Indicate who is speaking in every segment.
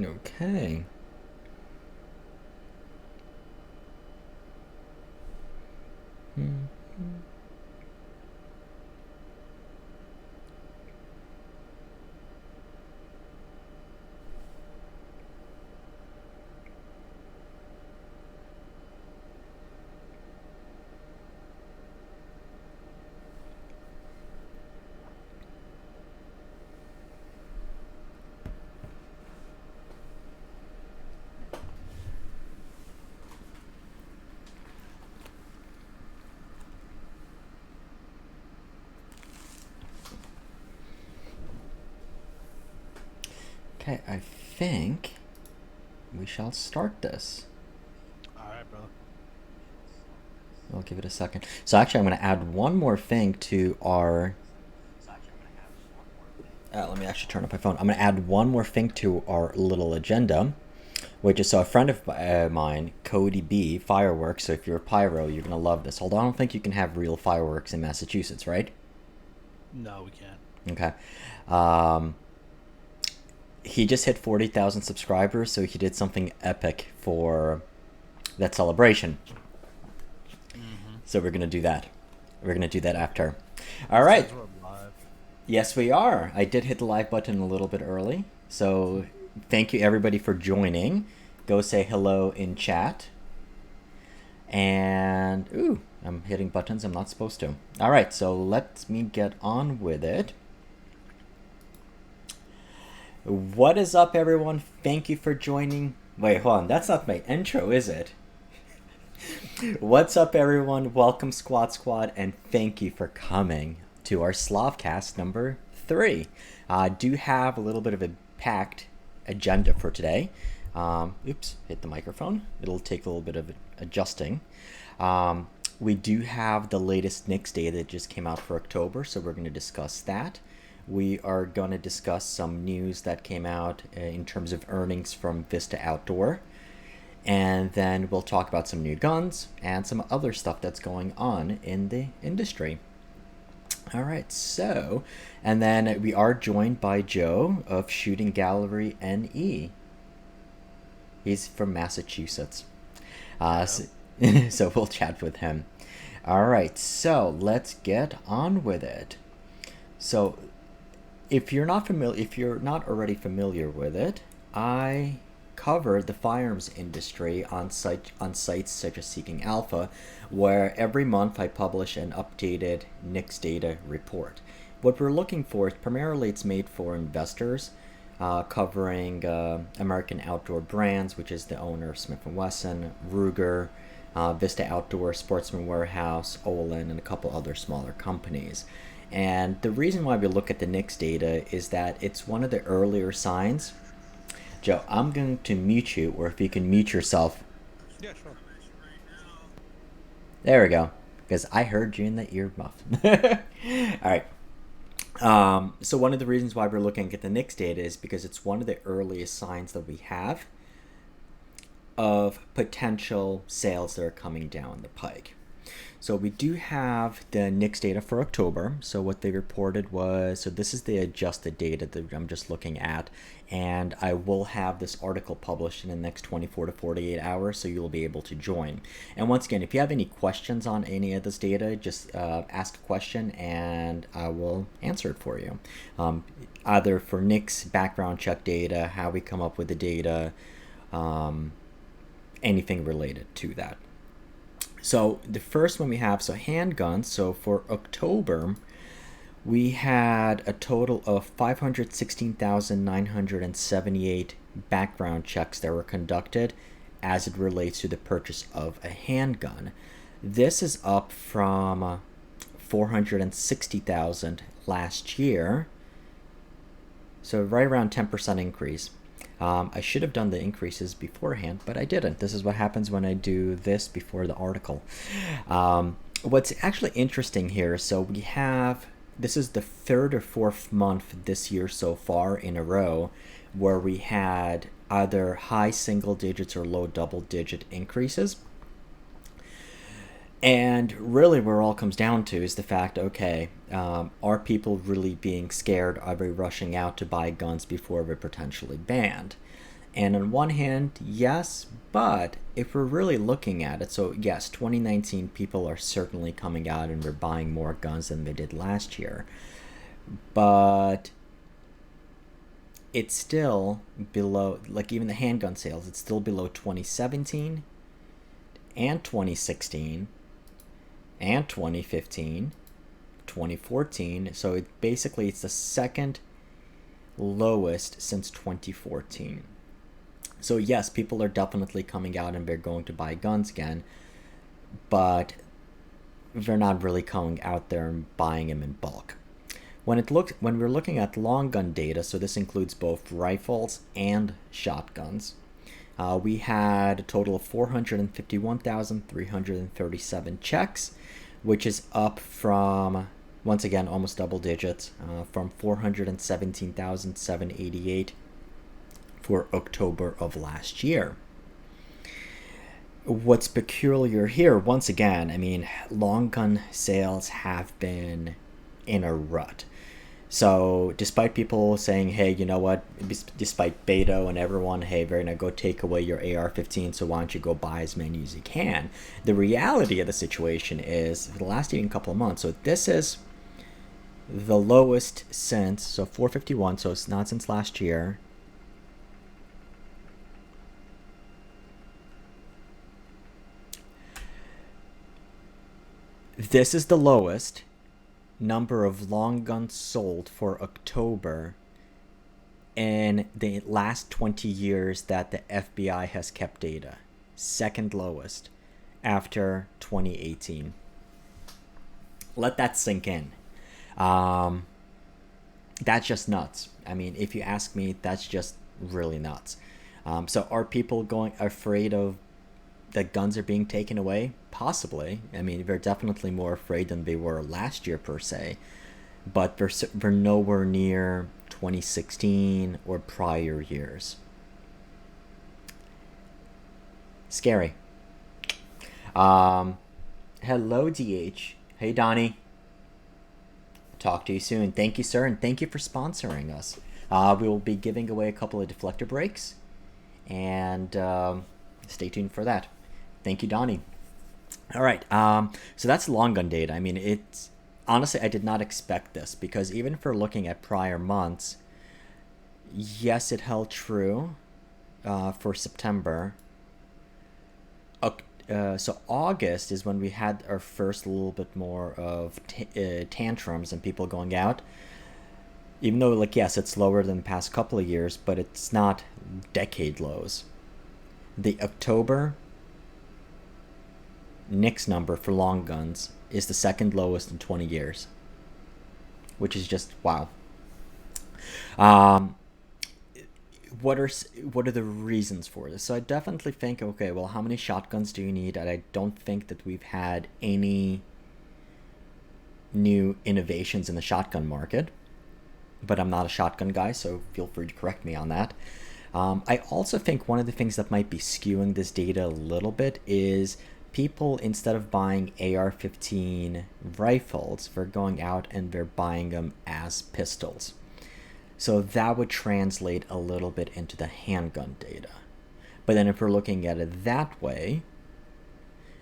Speaker 1: Okay. Hmm. Okay, I think we shall start this.
Speaker 2: All right, brother.
Speaker 1: I'll give it a second. So actually, I'm going to add one more thing to our. Let me actually turn up my phone. I'm going to add one more thing to our little agenda, which is so a friend of mine, Cody B, fireworks. So if you're a pyro, you're going to love this. Although I don't think you can have real fireworks in Massachusetts, right?
Speaker 2: No, we can't.
Speaker 1: Okay. Um, he just hit 40,000 subscribers, so he did something epic for that celebration.
Speaker 2: Mm-hmm.
Speaker 1: So we're going to do that. We're going to do that after. All
Speaker 2: It
Speaker 1: right.
Speaker 2: says we're live.
Speaker 1: Yes, we are. I did hit the live button a little bit early. So thank you, everybody, for joining. Go say hello in chat. And, ooh, I'm hitting buttons I'm not supposed to. All right, so let me get on with it. What is up, everyone? Thank you for joining. Wait, hold on. That's not my intro, is it? What's up, everyone? Welcome, Squad, and thank you for coming to our Slavcast number 3. I do have a little bit of a packed agenda for today. Oops, hit the microphone. It'll take a little bit of adjusting. We do have the latest NICS data that just came out for October, so we're going to discuss that. We are going to discuss some news that came out in terms of earnings from Vista Outdoor. And then we'll talk about some new guns and some other stuff that's going on in the industry. All right, so, and then we are joined by Joe of ShootingGallery NE. He's from Massachusetts.
Speaker 2: Yep.
Speaker 1: So, so we'll chat with him. All right, so let's get on with it. So, if you're not already familiar with it, I cover the firearms industry on sites such as Seeking Alpha, where every month I publish an updated NICS data report. What we're looking for is primarily it's made for investors, covering American Outdoor Brands, which is the owner of Smith & Wesson, Ruger, Vista Outdoor, Sportsman Warehouse, Olin, and a couple other smaller companies. And the reason why we look at the NICS data is that it's one of the earlier signs. Joe, I'm going to mute you, or if you can mute yourself.
Speaker 2: Yeah, sure.
Speaker 1: There we go, because I heard you in the earmuff. All right. So one of the reasons why we're looking at the NICS data is because it's one of the earliest signs that we have of potential sales that are coming down the pike. So we do have the NICS data for October. So what they reported was, so this is the adjusted data that I'm just looking at, and I will have this article published in the next 24 to 48 hours, so you'll be able to join. And once again, if you have any questions on any of this data, just ask a question and I will answer it for you. Either for NICS background check data, how we come up with the data, anything related to that. So the first one we have, so handguns. So for October, we had a total of 516,978 background checks that were conducted as it relates to the purchase of a handgun. This is up from 460,000 last year. So right around 10% increase. I should have done the increases beforehand, but I didn't. This is what happens when I do this before the article. What's actually interesting here, so we have, this is the third or fourth month this year so far in a row where we had either high single digits or low double digit increases. And really, where it all comes down to is the fact, okay, are people really being scared? Are they rushing out to buy guns before they're potentially banned? And on one hand, yes, but if we're really looking at it, so yes, 2019 people are certainly coming out and they're buying more guns than they did last year. But it's still below, like even the handgun sales, it's still below 2017 and 2016 and 2015, 2014. So basically it's the second lowest since 2014. So yes, people are definitely coming out and they're going to buy guns again, but they're not really coming out there and buying them in bulk. When we're looking at long gun data, so this includes both rifles and shotguns, we had a total of 451,337 checks, which is up from, once again, almost double digits, from 417,788 for October of last year. What's peculiar here, once again, I mean, long gun sales have been in a rut. So despite people saying, hey, you know what, despite Beto and everyone, hey, we're going to go take away your AR-15, so why don't you go buy as many as you can? The reality of the situation is, for the last even couple of months, so this is the lowest since, so 451, so it's not since last year. This is the lowest number of long guns sold for October in the last 20 years that the FBI has kept data. Second lowest after 2018. Let that sink in. That's just nuts. I mean, if you ask me, that's just really nuts. So are people afraid of that guns are being taken away? Possibly. I mean, they're definitely more afraid than they were last year per se, but they're nowhere near 2016 or prior years. Scary. Hello, DH. Hey, Donnie. Talk to you soon. Thank you, sir, and thank you for sponsoring us. We will be giving away a couple of deflector breaks, and stay tuned for that. Thank you, Donnie. All right, so that's long gun data. I mean, it's honestly, I did not expect this, because even for looking at prior months, yes, it held true for September. So August is when we had our first little bit more of tantrums and people going out. Even though, like, yes, it's lower than the past couple of years, but it's not decade lows. The October NICS number for long guns is the second lowest in 20 years, which is just wow. What are the reasons for this? So I definitely think, okay, well, how many shotguns do you need? And I don't think that we've had any new innovations in the shotgun market, but I'm not a shotgun guy, so feel free to correct me on that. I also think one of the things that might be skewing this data a little bit is people, instead of buying AR-15 rifles, they're going out and they're buying them as pistols. So that would translate a little bit into the handgun data. But then if we're looking at it that way,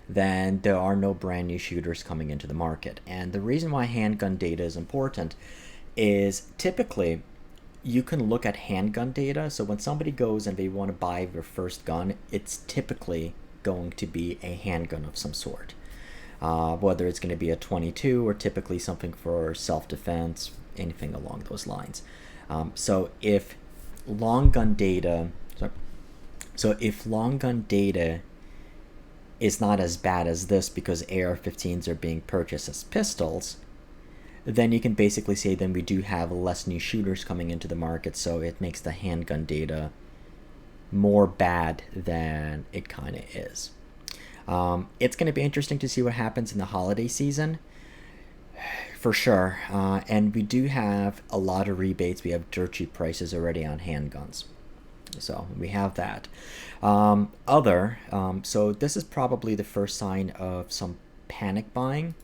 Speaker 1: then there are no brand new shooters coming into the market. And the reason why handgun data is important is typically you can look at handgun data. So when somebody goes and they want to buy their first gun, it's typically going to be a handgun of some sort. Whether it's going to be a 22 or typically something for self-defense, anything along those lines. So if long gun data is not as bad as this because AR-15s are being purchased as pistols, then you can basically say then we do have less new shooters coming into the market, so it makes the handgun data more bad than it kind of is. It's going to be interesting to see what happens in the holiday season, for sure. And we do have a lot of rebates. We have dirt cheap prices already on handguns. So we have that. So this is probably the first sign of some panic buying.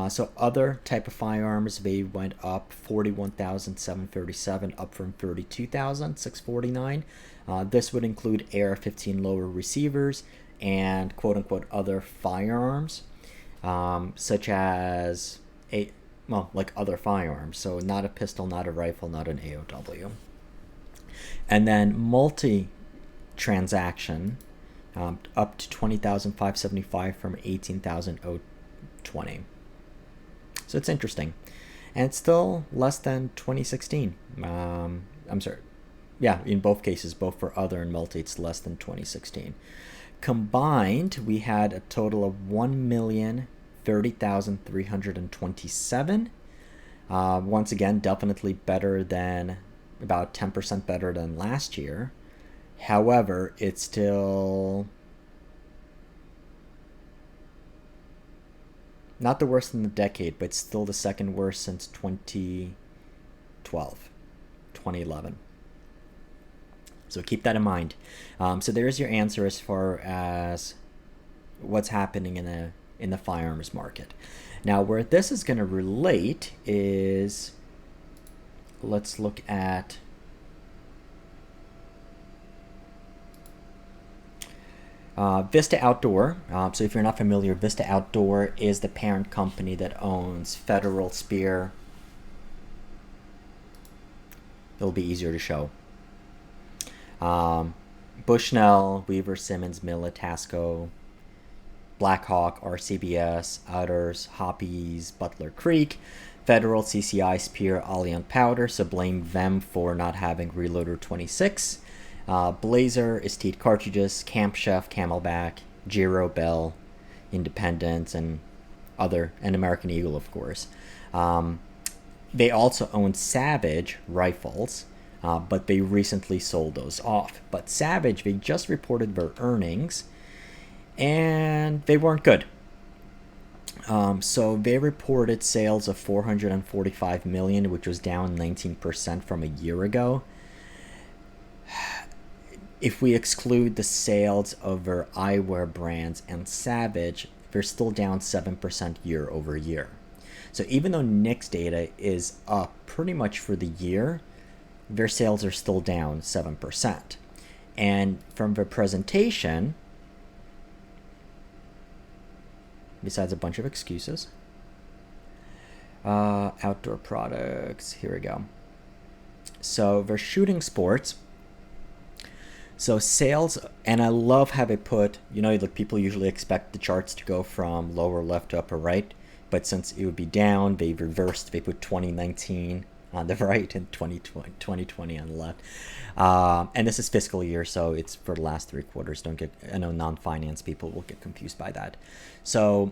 Speaker 1: So other type of firearms, they went up 41,737, up from 32,649. This would include AR-15 lower receivers and quote-unquote other firearms, such as like other firearms. So not a pistol, not a rifle, not an AOW. And then multi-transaction, up to 20,575 from 18,020. So it's interesting. And it's still less than 2016. I'm sorry. Yeah, in both cases, both for other and multi, it's less than 2016. Combined, we had a total of 1,030,327. Once again, definitely better than, about 10% better than last year. However, it's still not the worst in the decade, but still the second worst since 2011. So keep that in mind. So there's your answer as far as what's happening in the firearms market. Now, where this is going to relate is, let's look at Vista Outdoor. So if you're not familiar, Vista Outdoor is the parent company that owns Federal, Spear. It'll be easier to show. Bushnell, Weaver, Simmons, Miller, Tasco, Blackhawk, RCBS, Outers, Hoppies, Butler Creek, Federal, CCI, Spear, Alliant Powder. So blame them for not having Reloader 26. Blazer, Estate Cartridges, Camp Chef, Camelback, Giro, Bell, Independence, and American Eagle, of course. They also own Savage rifles, but they recently sold those off. But Savage, they just reported their earnings, and they weren't good. So they reported sales of $445 million, which was down 19% from a year ago. If we exclude the sales of their eyewear brands and Savage, they're still down 7% year over year. So even though NICS data is up pretty much for the year, their sales are still down 7%. And from the presentation, besides a bunch of excuses, outdoor products, here we go. So they're shooting sports. So sales, and I love how they put, like people usually expect the charts to go from lower left to upper right, but since it would be down, they reversed. They put 2019 on the right and 2020 on the left. And this is fiscal year, so it's for the last 3 quarters. I know non-finance people will get confused by that. So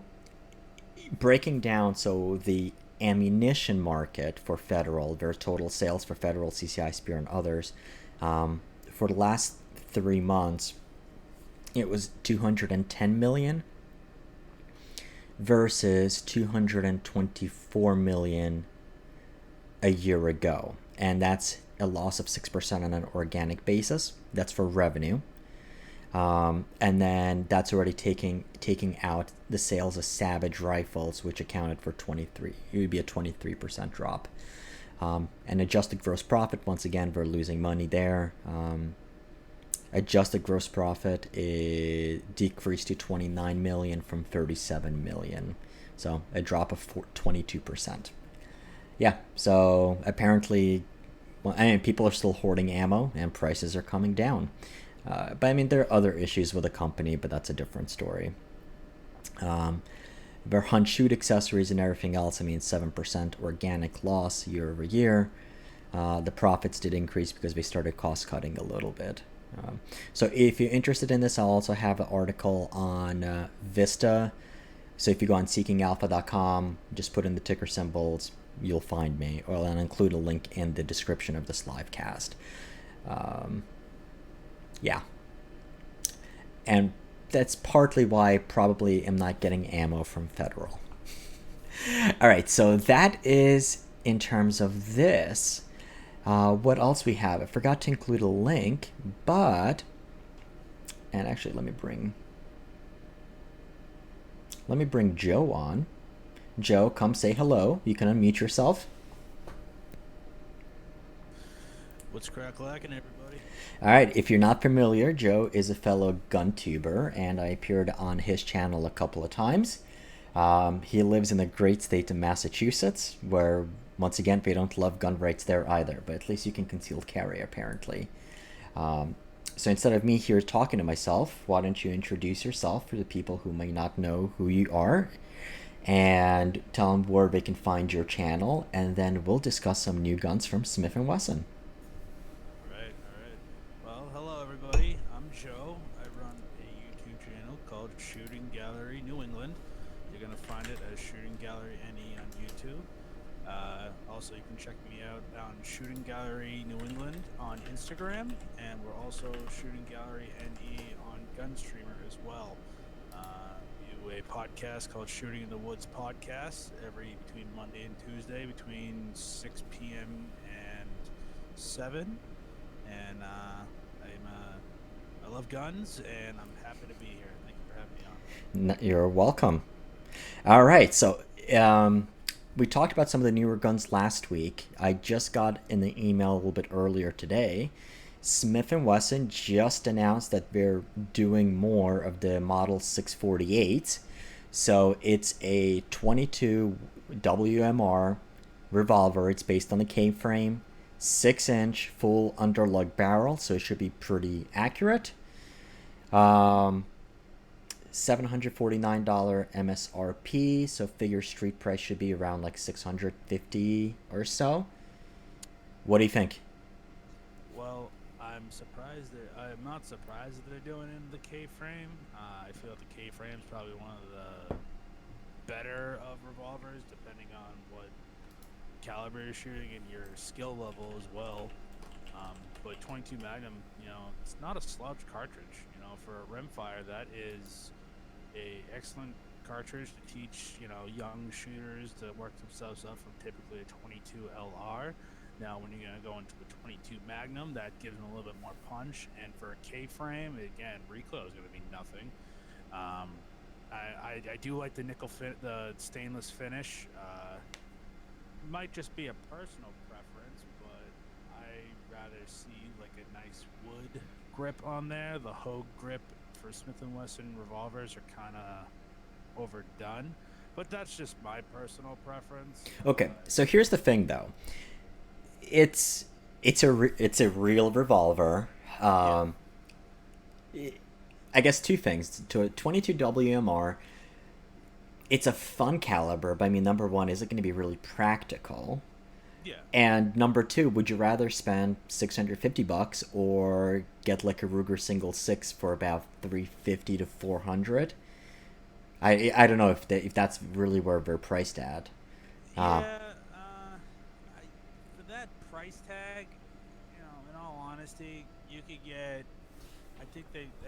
Speaker 1: breaking down, so the ammunition market for Federal, their total sales for Federal, CCI, Spear, and others, for the last 3 months, it was $210 million versus $224 million a year ago, and that's a loss of 6% on an organic basis. That's for revenue, and then that's already taking out the sales of Savage rifles, which accounted for 23. It would be a 23% drop. And adjusted gross profit, once again, we're losing money there. Adjusted gross profit decreased to $29 million from $37 million. So a drop of 22%. Yeah, so apparently, people are still hoarding ammo and prices are coming down. But there are other issues with the company, but that's a different story. Their hunt shoot accessories and everything else, 7% organic loss year over year. The profits did increase because they started cost cutting a little bit. So if you're interested in this, I'll also have an article on Vista. So if you go on seekingalpha.com, just put in the ticker symbols, you'll find me. Or I'll include a link in the description of this live cast. Yeah. And that's partly why I probably am not getting ammo from Federal. All right, so that is in terms of this. What else we have? I forgot to include a link, and actually let me bring Joe on, Joe, come say hello. You can unmute yourself.
Speaker 2: What's crack lacking, everybody?
Speaker 1: All right, if you're not familiar, Joe is a fellow gun tuber, and I appeared on his channel a couple of times. He lives in the great state of Massachusetts, where, once again, they don't love gun rights there either, but at least you can concealed carry, apparently. Um, so instead of me here talking to myself, why don't you introduce yourself for the people who may not know who you are, and tell them where they can find your channel, and then we'll discuss some new guns from Smith & Wesson.
Speaker 2: All right, all right. Well, hello, everybody. I'm Joe. I run a YouTube channel called Shooting Gallery New England. You're going to find it as Shooting Gallery NE on YouTube. Also, you can check me out on Shooting Gallery New England on Instagram, and we're also Shooting Gallery NE on Gunstreamer as well. We do a podcast called Shooting in the Woods Podcast between Monday and Tuesday between 6 p.m. and 7. And I love guns, and I'm happy to be here. Thank you for having me on.
Speaker 1: You're welcome. All right, so we talked about some of the newer guns last week. I just got in the email a little bit earlier today. Smith & Wesson just announced that they're doing more of the Model 648. So it's a 22 WMR revolver. It's based on the K-frame, 6-inch full underlug barrel, so it should be pretty accurate. $749 MSRP, so figure street price should be around like $650 or so. What do you think?
Speaker 2: Well, I'm not surprised that they're doing it in the K-frame. I feel like the K-frame is probably one of the better of revolvers, depending on what caliber you're shooting and your skill level as well. But 22 Magnum, it's not a slouch cartridge. For a rimfire, that is a excellent cartridge to teach young shooters to work themselves up from typically a 22 LR. Now, when you're going to go into the 22 Magnum, that gives them a little bit more punch. And for a K-frame, again, recoil is going to be nothing. I do like the the stainless finish. Might just be a personal preference, but I rather see like a nice wood grip on there. The Hogue grip for Smith & Wesson revolvers are kind of overdone, but that's just my personal preference.
Speaker 1: Okay, so here's the thing though. It's a real revolver. I guess two things. To a 22 WMR, it's a fun caliber, but I mean, number one, is it going to be really practical?
Speaker 2: Yeah.
Speaker 1: And number two, would you rather spend $650 or get like a Ruger single 6 for about $350 to $400? I don't know if that's really where they're priced at.
Speaker 2: Yeah. For that price tag, in all honesty, you could get. I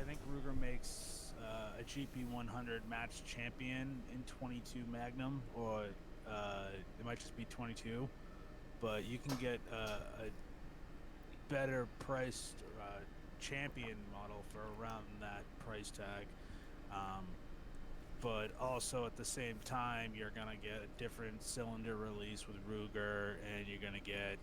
Speaker 2: think Ruger makes a GP 100 match champion in 22 Magnum, or it might just be 22. But you can get a better priced champion model for around that price tag. But also at the same time, you're going to get a different cylinder release with Ruger, and you're going to get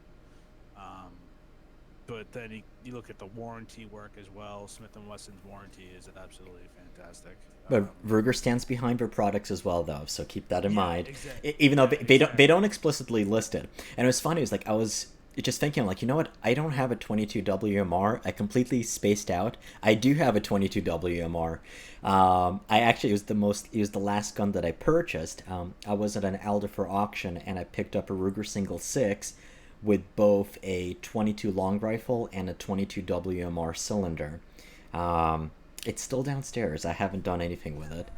Speaker 2: but then you look at the warranty work as well. Smith & Wesson's warranty is absolutely fantastic.
Speaker 1: But Ruger stands behind their products as well, though, so keep that in mind.
Speaker 2: Exactly.
Speaker 1: Even though they don't explicitly list it. And it was funny. It was like I was just thinking, like, you know what? I don't have a 22 WMR. I completely spaced out. I do have a 22 WMR. It was the last gun that I purchased. I was at an Alder auction and I picked up a Ruger single 6 with both a 22 long rifle and a 22 WMR cylinder. It's still downstairs. I haven't done anything with it.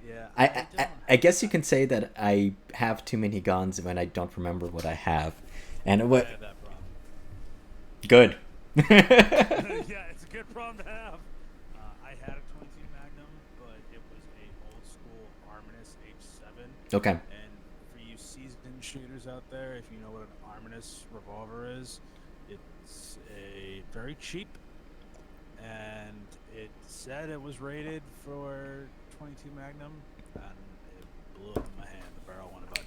Speaker 2: Yeah.
Speaker 1: I guess you can say that I have too many guns when I don't remember what I have. And what?
Speaker 2: I have that problem.
Speaker 1: Good.
Speaker 2: Yeah, it's a good problem to have. I had a 22 Magnum, but it was a old school Arminus H7.
Speaker 1: Okay.
Speaker 2: And for you seasoned shooters out there, if you know what an Arminus revolver is, it's a very cheap, and it said it was rated for 22 Magnum, and it blew up in my hand.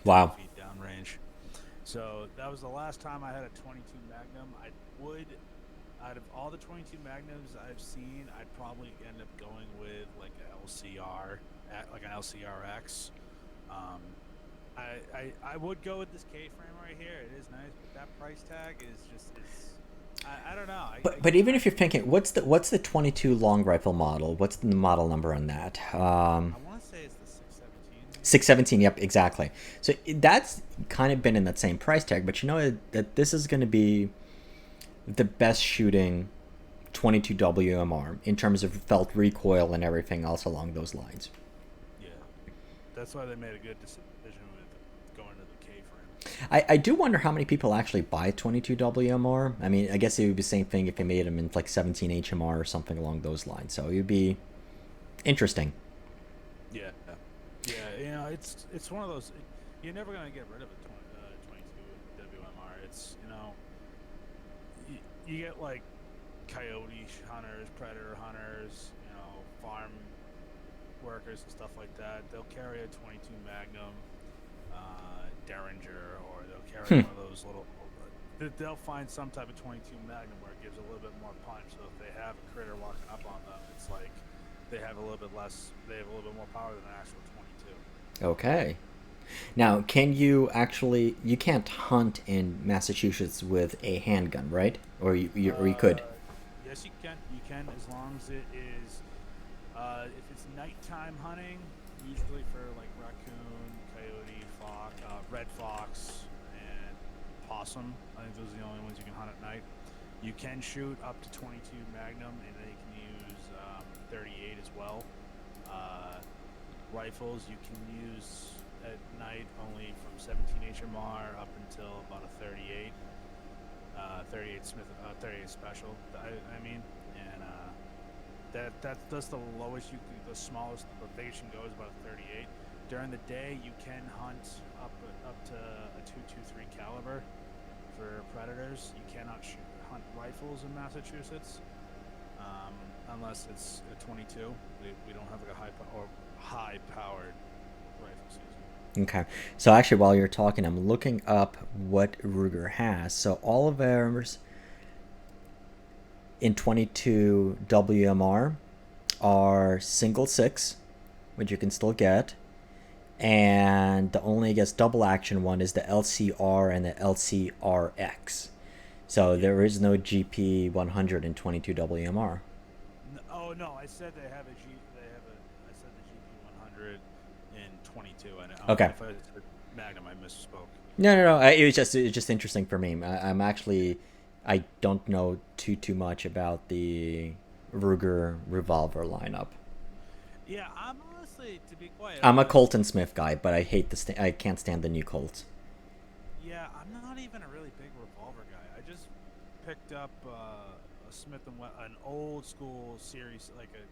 Speaker 1: Wow.
Speaker 2: feet downrange. So that was the last time I had a 22 Magnum. Out of all the 22 Magnums I've seen, I'd probably end up going with like an LCR, like an LCRX. Um, I would go with this K-frame right here. It is nice, but that price tag is just I don't know.
Speaker 1: But even if you're thinking, what's the 22 long rifle model? What's the model number on that?
Speaker 2: I want to say it's the 617. Maybe?
Speaker 1: 617. Yep, exactly. So that's kind of been in that same price tag. But you know that this is going to be the best shooting 22 WMR in terms of felt recoil and everything else along those lines.
Speaker 2: Yeah, that's why they made a good decision with going to the K-frame.
Speaker 1: I do wonder how many people actually buy 22 WMR. I mean, I guess it would be the same thing if they made them in like 17 HMR or something along those lines. So it would be interesting.
Speaker 2: Yeah, yeah. It's one of those. You're never gonna get rid of a 22 WMR. It's you get like coyote hunters, predator hunters, farm workers and stuff like that. They'll carry a 22 Magnum, Derringer, or they'll carry one of those little. They'll find some type of 22 Magnum where it gives a little bit more punch. So if they have a critter walking up on them, it's like they have a little bit less. They have a little bit more power than an actual 22.
Speaker 1: Okay. Now, can you actually? You can't hunt in Massachusetts with a handgun, right? Or you could.
Speaker 2: Yes, you can. You can as long as it is. If it's nighttime hunting, usually for like raccoon, coyote, fox, red fox, and possum. I think those are the only ones you can hunt at night. You can shoot up to 22 Magnum, and then you can use 38 as well. Rifles you can use at night only from 17 HMR up until about a 38. 38 Smith, 38 special. I mean, and that's the lowest the smallest the biggest you can go is about a 38. During the day, you can hunt up to a 223 caliber for predators. You cannot hunt rifles in Massachusetts unless it's a 22. We don't have like a high powered rifle season.
Speaker 1: Okay. So actually, while you're talking, I'm looking up what Ruger has. So all of ours in 22 WMR are single six, which you can still get. And the only, I guess, double action one is the LCR and the LCRX. So there is no GP 100 in 22 WMR.
Speaker 2: Oh no, I said they have a G. I said the GP 100 in 22.
Speaker 1: Okay.
Speaker 2: If I said Magnum, I misspoke.
Speaker 1: No. It's just interesting for me. I don't know too much about the Ruger revolver lineup.
Speaker 2: Yeah, I'm honestly, to be quiet,
Speaker 1: I'm a Colt and Smith guy, but I hate I can't stand the new Colts.
Speaker 2: Yeah, I'm not even a really big revolver guy. I just picked up a Smith and Wesson, an old school series, like a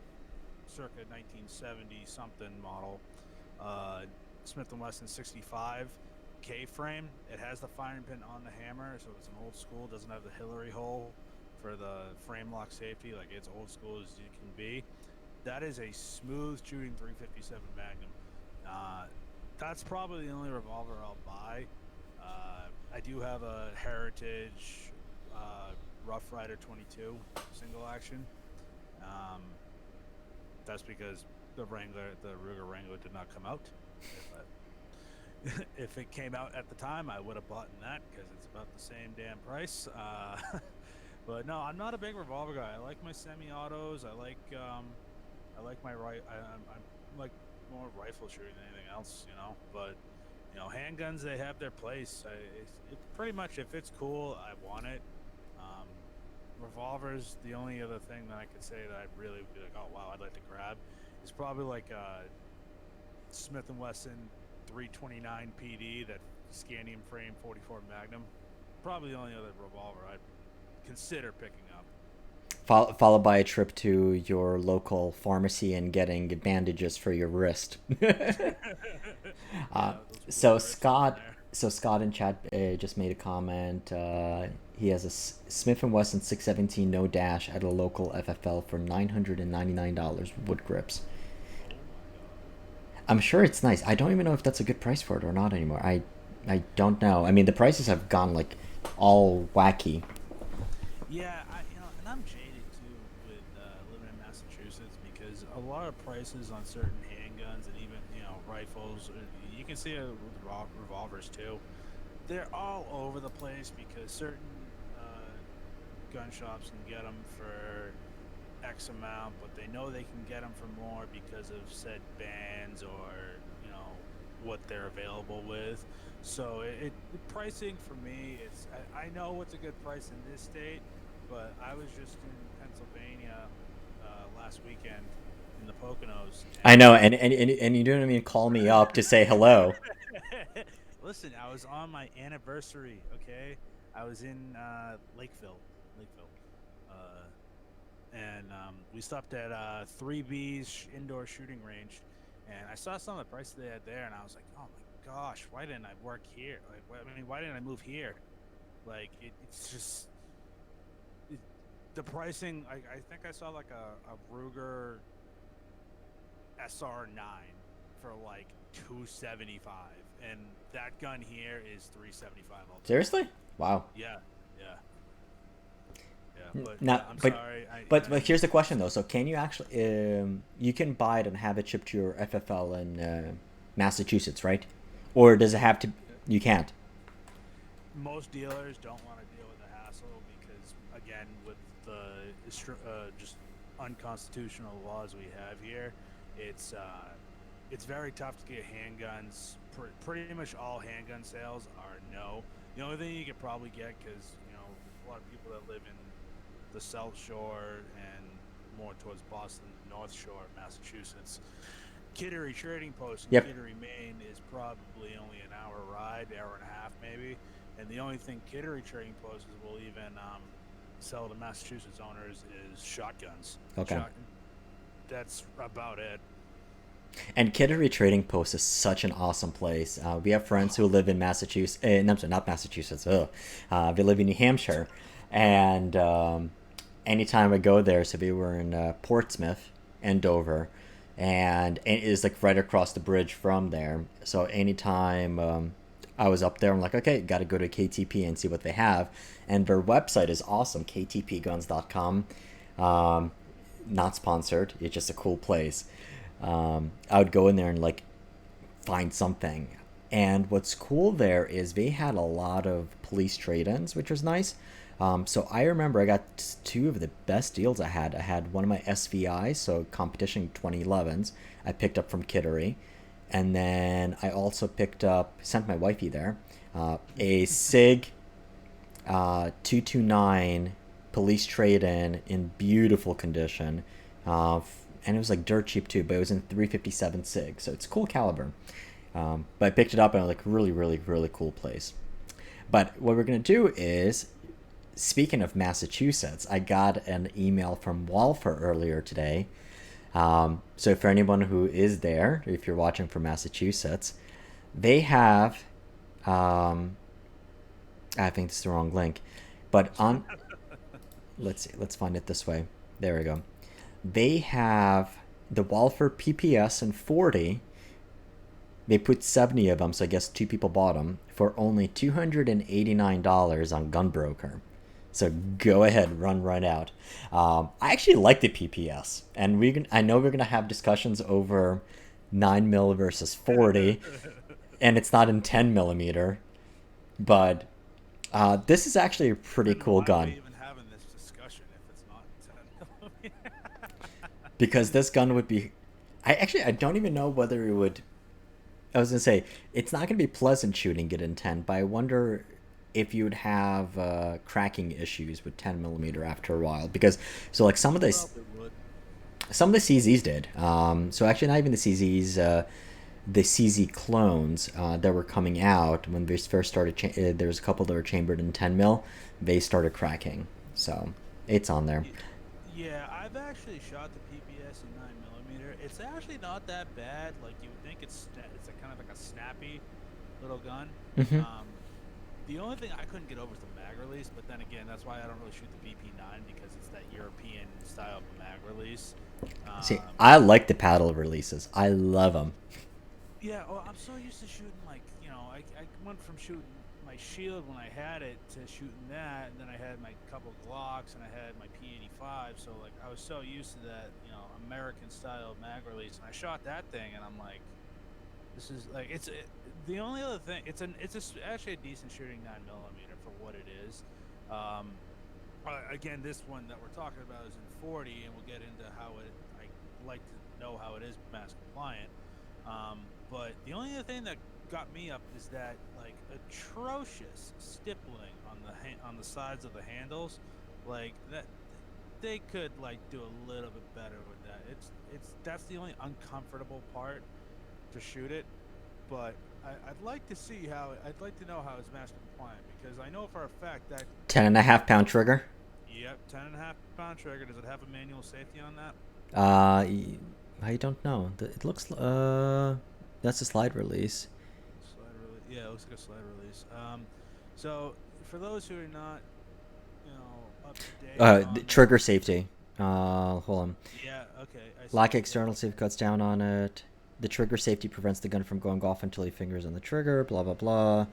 Speaker 2: circa 1970 something model, Smith and Wesson 65 K-frame. It has the firing pin on the hammer, so it's an old school. Doesn't have the Hillary hole for the frame lock safety. Like, it's old school as you can be. That is a smooth shooting 357 Magnum. That's probably the only revolver I'll buy. I do have a Heritage Rough Rider 22 single action. That's because the Ruger Wrangler did not come out. If it came out at the time, I would have bought that because it's about the same damn price. But no, I'm not a big revolver guy. I like my semi-autos. I like my I'm like more rifle shooting than anything else, But handguns, they have their place. It pretty much, if it's cool, I want it. Revolvers, the only other thing that I could say that I'd really be like, oh wow, I'd like to grab, is probably like Smith and Wesson 329 PD, that scandium frame 44 Magnum. Probably the only other revolver I'd consider picking up.
Speaker 1: Followed by a trip to your local pharmacy and getting bandages for your wrist. So Scott in chat just made a comment. He has a Smith & Wesson 617 no dash at a local FFL for $999 wood grips. I'm sure it's nice. I don't even know if that's a good price for it or not anymore. I don't know. I mean, the prices have gone like all wacky.
Speaker 2: Yeah, and I'm jaded too with living in Massachusetts because a lot of prices on certain handguns and even rifles, you can see it with revolvers too. They're all over the place because certain gun shops can get them for X amount, but they know they can get them for more because of said bans or what they're available with. So the pricing for me, I know what's a good price in this state, but I was just in Pennsylvania last weekend in the Poconos,
Speaker 1: I know,
Speaker 2: and
Speaker 1: and you don't even call me up to say hello.
Speaker 2: listen, I was on my anniversary. Okay, I was in Lakeville. Uh, and we stopped at 3B's indoor shooting range, and I saw some of the prices they had there, and I was like, "Oh my gosh, why didn't I work here? Like, why didn't I move here? Like, it's just it, the pricing. I think I saw like a Ruger SR9 for like 275, and that gun here is 375 altogether.
Speaker 1: Seriously? Wow.
Speaker 2: Yeah, yeah, yeah. But yeah,
Speaker 1: Now,
Speaker 2: I'm
Speaker 1: but
Speaker 2: sorry.
Speaker 1: but here's the question though. So can you actually you can buy it and have it shipped to your FFL in Massachusetts, right? Or does it have to? You can't.
Speaker 2: Most dealers don't want to deal with the hassle because, again, with the just unconstitutional laws we have here, it's uh, it's very tough to get handguns. Pretty much all handgun sales are no. The only thing you could probably get, because a lot of people that live in the South Shore and more towards Boston, North Shore, Massachusetts, Kittery Trading Post in
Speaker 1: Yep.
Speaker 2: Kittery, Maine is probably only an hour ride, hour and a half maybe. And the only thing Kittery Trading Posts will even sell to Massachusetts owners is shotguns.
Speaker 1: Okay.
Speaker 2: That's about it.
Speaker 1: And Kittery Trading Post is such an awesome place. We have friends who live in Massachusetts. No, I'm sorry, not Massachusetts. Ugh. They live in New Hampshire, and anytime I go there, so we were in Portsmouth and Dover, and it is like right across the bridge from there. So anytime I was up there, I'm like, okay, got to go to KTP and see what they have, and their website is awesome, ktpguns.com. Not sponsored. It's just a cool place. I would go in there and like find something. And what's cool there is they had a lot of police trade-ins, which was nice. So I remember I got two of the best deals I had. I had one of my SVIs, so competition 2011s, I picked up from Kittery. And then I also picked up, sent my wifey there, a SIG 229 police trade in beautiful condition. And it was like dirt cheap too, but it was in 357 SIG, so it's a cool caliber. But I picked it up in a like really, really, really cool place. But what we're gonna do is, speaking of Massachusetts, I got an email from Walfer earlier today. So for anyone who is there, if you're watching from Massachusetts, they have. I think this is the wrong link, but on. Let's see. Let's find it this way. There we go. They have the Walfer PPS and 40. They put 70 of them, so I guess two people bought them for only $289 on Gunbroker. So go ahead, run right out. I actually like the PPS, and I know we're gonna have discussions over 9 mil versus 40, and it's not in 10 millimeter, but this is actually a pretty
Speaker 2: Then
Speaker 1: cool
Speaker 2: why are we
Speaker 1: gun.
Speaker 2: even having this discussion if it's not 10
Speaker 1: Because this gun would be, I don't even know whether it would. I was gonna say it's not gonna be pleasant shooting it in 10, but I wonder if you would have cracking issues with 10 millimeter after a while. Because so like
Speaker 2: Probably would.
Speaker 1: some of the CZs did. So actually not even the CZs. The CZ clones that were coming out when they first started. There was a couple that were chambered in 10 mil. They started cracking. So it's on there.
Speaker 2: Yeah, I've actually shot the PPS in 9 millimeter. It's actually not that bad. Like you would think it's a kind of like a snappy little gun.
Speaker 1: Hmm.
Speaker 2: Um, the only thing I couldn't get over is the mag release, but then again, that's why I don't really shoot the VP9 because it's that European style of mag release.
Speaker 1: See,
Speaker 2: Um,
Speaker 1: I like the paddle releases. I love them.
Speaker 2: Yeah, well, I'm so used to shooting I went from shooting my shield when I had it to shooting that, and then I had my couple Glocks and I had my P85. So like I was so used to that, American style mag release, and I shot that thing, and I'm like, this is like the only other thing. Actually a decent shooting 9mm for what it is. Um, Again, this one that we're talking about is in 40, and we'll get into how it. I like to know how it is mass compliant. But the only other thing that got me up is that like atrocious stippling on on the sides of the handles, like that they could like do a little bit better with that. That's the only uncomfortable part to shoot it, but I'd like to see how I'd like to know how it's mass compliant because I know for a fact that
Speaker 1: 10.5 pound trigger.
Speaker 2: yep, 10.5 pound trigger. Does it have a manual safety on that?
Speaker 1: Uh, I don't know. It looks that's a slide release.
Speaker 2: Slide release. Yeah, it looks like a slide release. So for those who are not, up to date
Speaker 1: The
Speaker 2: on
Speaker 1: trigger safety. Hold on.
Speaker 2: yeah, okay, I see
Speaker 1: Lack
Speaker 2: it. Yeah,
Speaker 1: external safety cuts down on it. The trigger safety prevents the gun from going off until he fingers on the trigger. Blah blah blah.
Speaker 2: okay.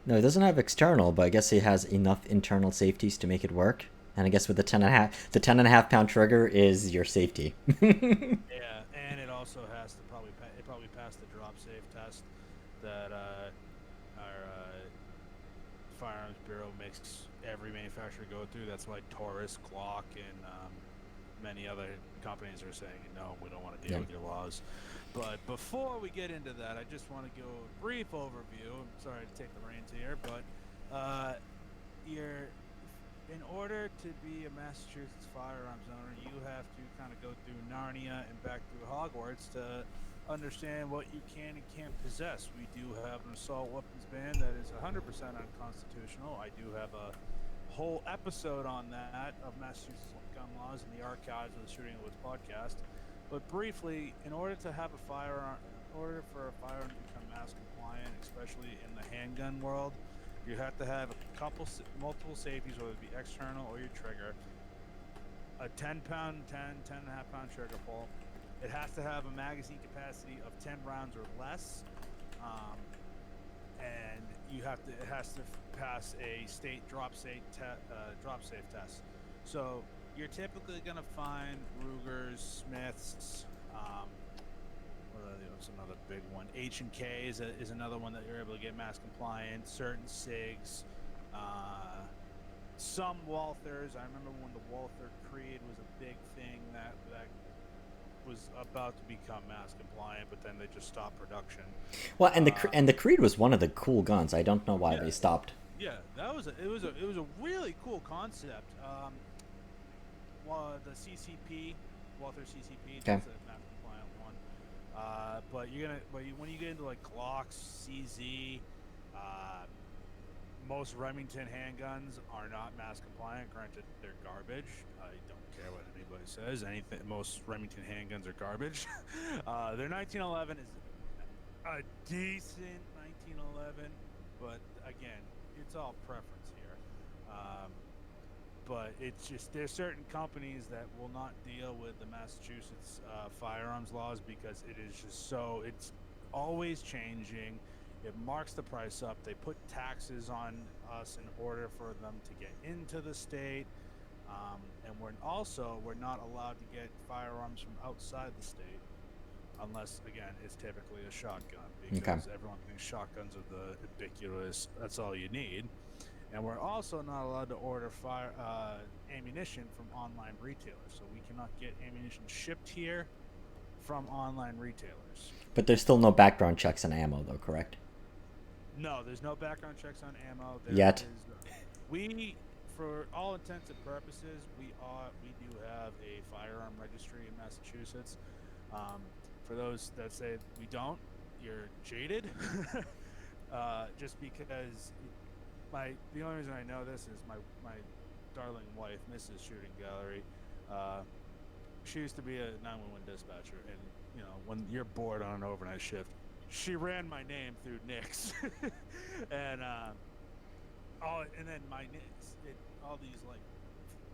Speaker 1: No, it doesn't have external, but I guess it has enough internal safeties to make it work. And I guess with the 10.5 pound trigger is your safety.
Speaker 2: Yeah, and it also has to it probably passed the drop safe test that our firearms bureau makes every manufacturer go through. That's why Taurus, Glock, and many other companies are saying, no, we don't want to deal
Speaker 1: Yeah.
Speaker 2: with your laws. But before we get into that, I just want to give a brief overview. I'm sorry to take the reins here, but you're in order to be a Massachusetts firearms owner, you have to kind of go through Narnia and back through Hogwarts to understand what you can and can't possess. We do have an assault weapons ban that is 100% unconstitutional. I do have a whole episode on that of Massachusetts gun laws in the archives of the Shooting Woods podcast. But briefly, in order to have a firearm, in order for a firearm to become mass compliant, especially in the handgun world, you have to have multiple safeties, whether it be external or your trigger, a 10-pound, 10.5 pound trigger pull. It has to have a magazine capacity of 10 rounds or less. Um, and it has to pass a state drop safe test. So you're typically going to find Rugers, Smiths, what's another big one? H&K is another one that you're able to get mass compliant. Certain SIGs, some Walthers. I remember when the Walther Creed was a big thing that was about to become mass compliant, but then they just stopped production.
Speaker 1: Well, and
Speaker 2: Uh,
Speaker 1: the Creed was one of the cool guns. I don't know why
Speaker 2: yeah,
Speaker 1: they stopped.
Speaker 2: yeah, it was a really cool concept. Well, the CCP, Walther CCP,
Speaker 1: Okay.
Speaker 2: that's a mass compliant one. When you get into like Glocks, CZ, uh, most Remington handguns are not mass compliant. Granted, they're garbage. I don't care what anybody says. Most Remington handguns are garbage. Their 1911 is a decent 1911, but again, it's all preference here. Um, but it's just there's certain companies that will not deal with the Massachusetts firearms laws because it is just it's always changing. It marks the price up. They put taxes on us in order for them to get into the state, and we're not allowed to get firearms from outside the state unless again it's typically a shotgun
Speaker 1: Okay.
Speaker 2: because everyone thinks shotguns are the ubiquitous. That's all you need. And we're also not allowed to order ammunition from online retailers. So we cannot get ammunition shipped here from online retailers.
Speaker 1: But there's still no background checks on ammo, though, correct?
Speaker 2: No, there's no background checks on ammo.
Speaker 1: Yet.
Speaker 2: We, for all intents and purposes, we do have a firearm registry in Massachusetts. For those that say we don't, you're jaded. Just because the only reason I know this is my darling wife, Mrs. Shooting Gallery. She used to be a 911 dispatcher, and when you're bored on an overnight shift, she ran my name through NICS, and and then all these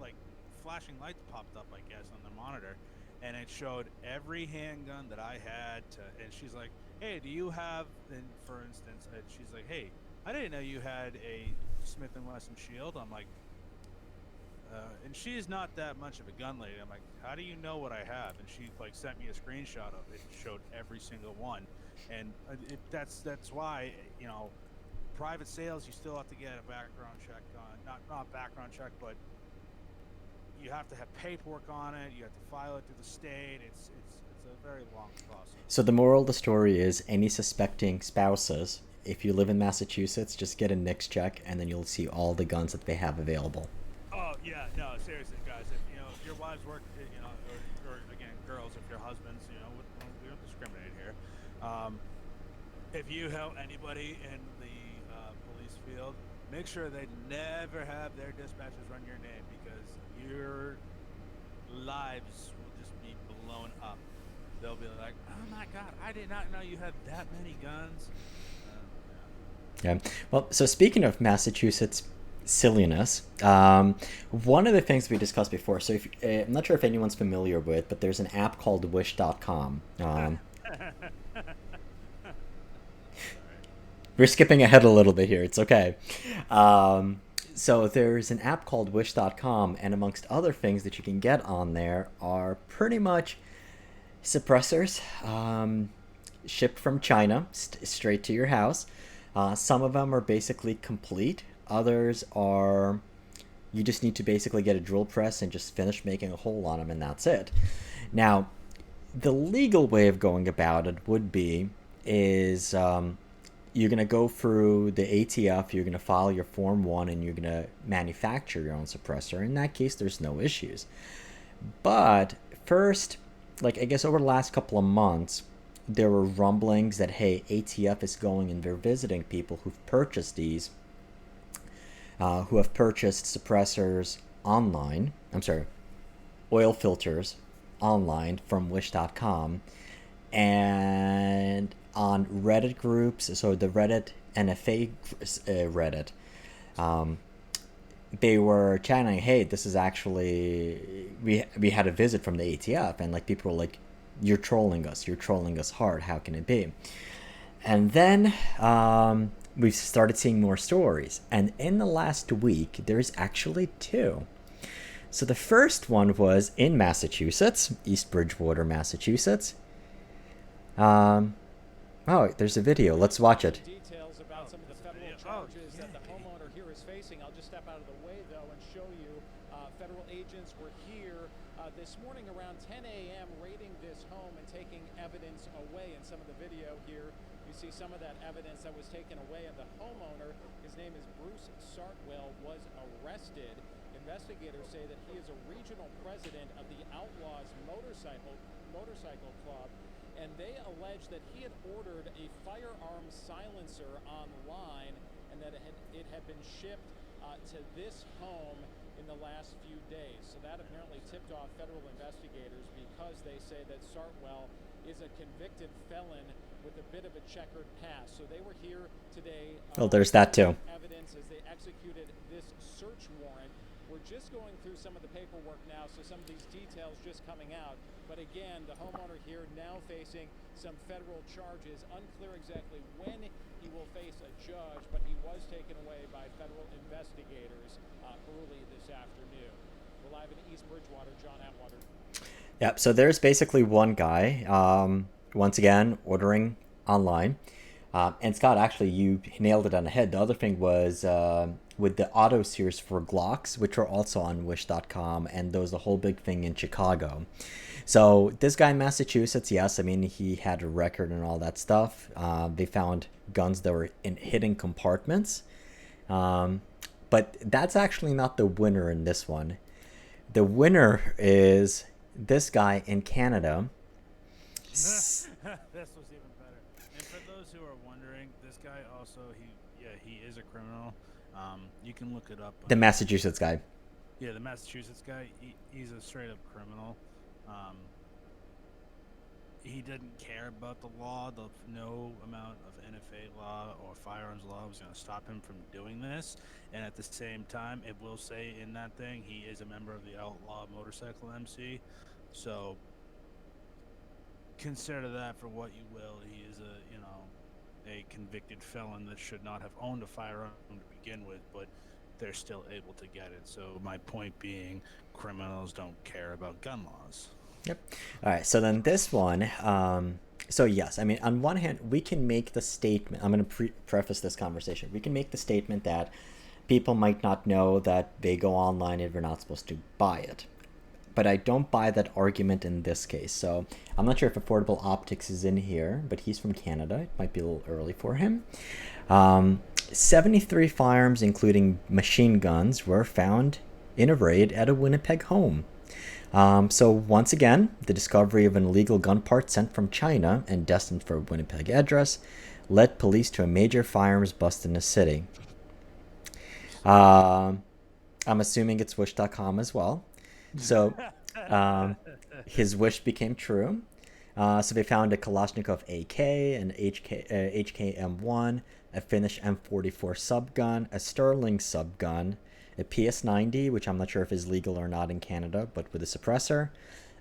Speaker 2: like flashing lights popped up, I guess, on the monitor, and it showed every handgun that I had and she's like, hey, do you have, and for instance, and she's like, hey, I didn't know you had a Smith and Wesson shield. I'm like, and she's not that much of a gun lady. I'm like, how do you know what I have? And she like sent me a screenshot of it and showed every single one. And that's why private sales, you still have to get a background check on, not background check, but you have to have paperwork on it. You have to file it through the state. It's a very long process.
Speaker 1: So the moral of the story is any suspecting spouses, if you live in Massachusetts, just get a NICS check and then you'll see all the guns that they have available.
Speaker 2: Oh yeah, no, seriously, guys. If your wives work, or again, girls, if your husbands, we don't discriminate here. Um, if you help anybody in the police field, make sure they never have their dispatchers run your name because your lives will just be blown up. They'll be like, "Oh my God, I did not know you had that many guns."
Speaker 1: Yeah. Well, so speaking of Massachusetts silliness, one of the things we discussed before. So if, I'm not sure if anyone's familiar with, but there's an app called Wish.com.
Speaker 2: Yeah.
Speaker 1: We're skipping ahead a little bit here. It's okay. So there's an app called Wish.com, and amongst other things that you can get on there are pretty much suppressors shipped from China straight to your house. Some of them are basically complete. Others are you just need to basically get a drill press and just finish making a hole on them, and that's it. Now, the legal way of going about it would be is you're going to go through the ATF, you're going to file your Form 1, and you're going to manufacture your own suppressor. In that case, there's no issues. But first, like I guess over the last couple of months, there were rumblings that, hey, ATF is going and they're visiting people who've purchased these, who have purchased suppressors online. I'm sorry, oil filters online from Wish.com, and on Reddit groups, so the Reddit NFA Reddit, they were chatting, hey, this is actually we had a visit from the ATF, and like people were like, you're trolling us hard, how can it be? And then we started seeing more stories, and in the last week there's actually two. So the first one was in Massachusetts, East Bridgewater, Massachusetts. Oh, there's a video. Let's watch it.
Speaker 3: Details about some of the federal charges that the homeowner here is facing. I'll just step out of the way, though, and show you federal agents were here this morning around 10 a.m. raiding this home and taking evidence away. In some of the video here, you see some of that evidence that was taken away, and the homeowner, his name is Bruce Sartwell, was arrested. Investigators say that he is a regional president of the Outlaws Motorcycle Club, and they allege that he had ordered a firearm silencer online and that it had been shipped to this home in the last few days. So that apparently tipped off federal investigators because they say that Sartwell is a convicted felon with a bit of a checkered past. So they were here today.
Speaker 1: Oh, there's that too.
Speaker 3: Evidence as they executed this search warrant. We're just going through some of the paperwork now, so some of these details just coming out. But again, the homeowner here now facing some federal charges. Unclear exactly when he will face a judge, but he was taken away by federal investigators early this afternoon. We're live in East Bridgewater. John Atwater.
Speaker 1: Yep, so there's basically one guy, once again, ordering online. And Scott, actually, you nailed it on the head. The other thing was with the auto sears for Glocks, which are also on Wish.com, and there was a whole big thing in Chicago. So this guy in Massachusetts, yes, I mean, he had a record and all that stuff. They found guns that were in hidden compartments. But that's actually not the winner in this one. The winner is this guy in Canada.
Speaker 2: This was even better. And for those who are wondering, this guy also he is a criminal. You can look it up.
Speaker 1: The Massachusetts guy.
Speaker 2: Yeah, the Massachusetts guy. He's a straight up criminal. He didn't care about the law. No amount of NFA law or firearms law was going to stop him from doing this. And at the same time, it will say in that thing he is a member of the Outlaw Motorcycle MC. So consider that for what you will. He is a convicted felon that should not have owned a firearm to begin with, but they're still able to get it. So my point being, criminals don't care about gun laws.
Speaker 1: Yep. All right. So then this one. So yes, I mean, on one hand, we can make the statement. I'm going to preface this conversation. We can make the statement that people might not know that they go online and they're not supposed to buy it. But I don't buy that argument in this case. So I'm not sure if Affordable Optics is in here, but he's from Canada. It might be a little early for him. 73 firearms, including machine guns, were found in a raid at a Winnipeg home. So once again, the discovery of an illegal gun part sent from China and destined for a Winnipeg address led police to a major firearms bust in the city. I'm assuming it's wish.com as well. So his wish became true. So they found a Kalashnikov AK, an HK-M1, a Finnish M44 subgun, a Sterling subgun, a PS90, which I'm not sure if is legal or not in Canada, but with a suppressor,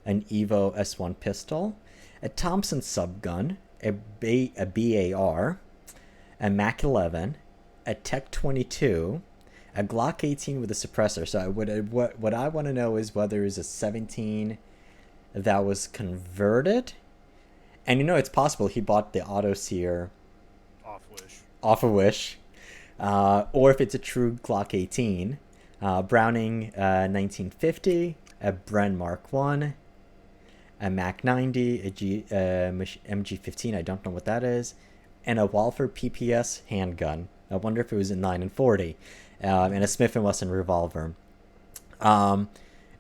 Speaker 1: an Evo S1 pistol, a Thompson subgun, a BAR, a Mac 11, a TEC9, a Glock 18 with a suppressor. So what I want to know is whether it's a 17 that was converted. And it's possible he bought the Auto Sear off of Wish. Or if it's a true Glock 18. Browning 1950, a Bren Mark 1, a Mac 90, a MG15, I don't know what that is, and a Walther PPS handgun. I wonder if it was a 9 and 40. And a Smith & Wesson revolver, and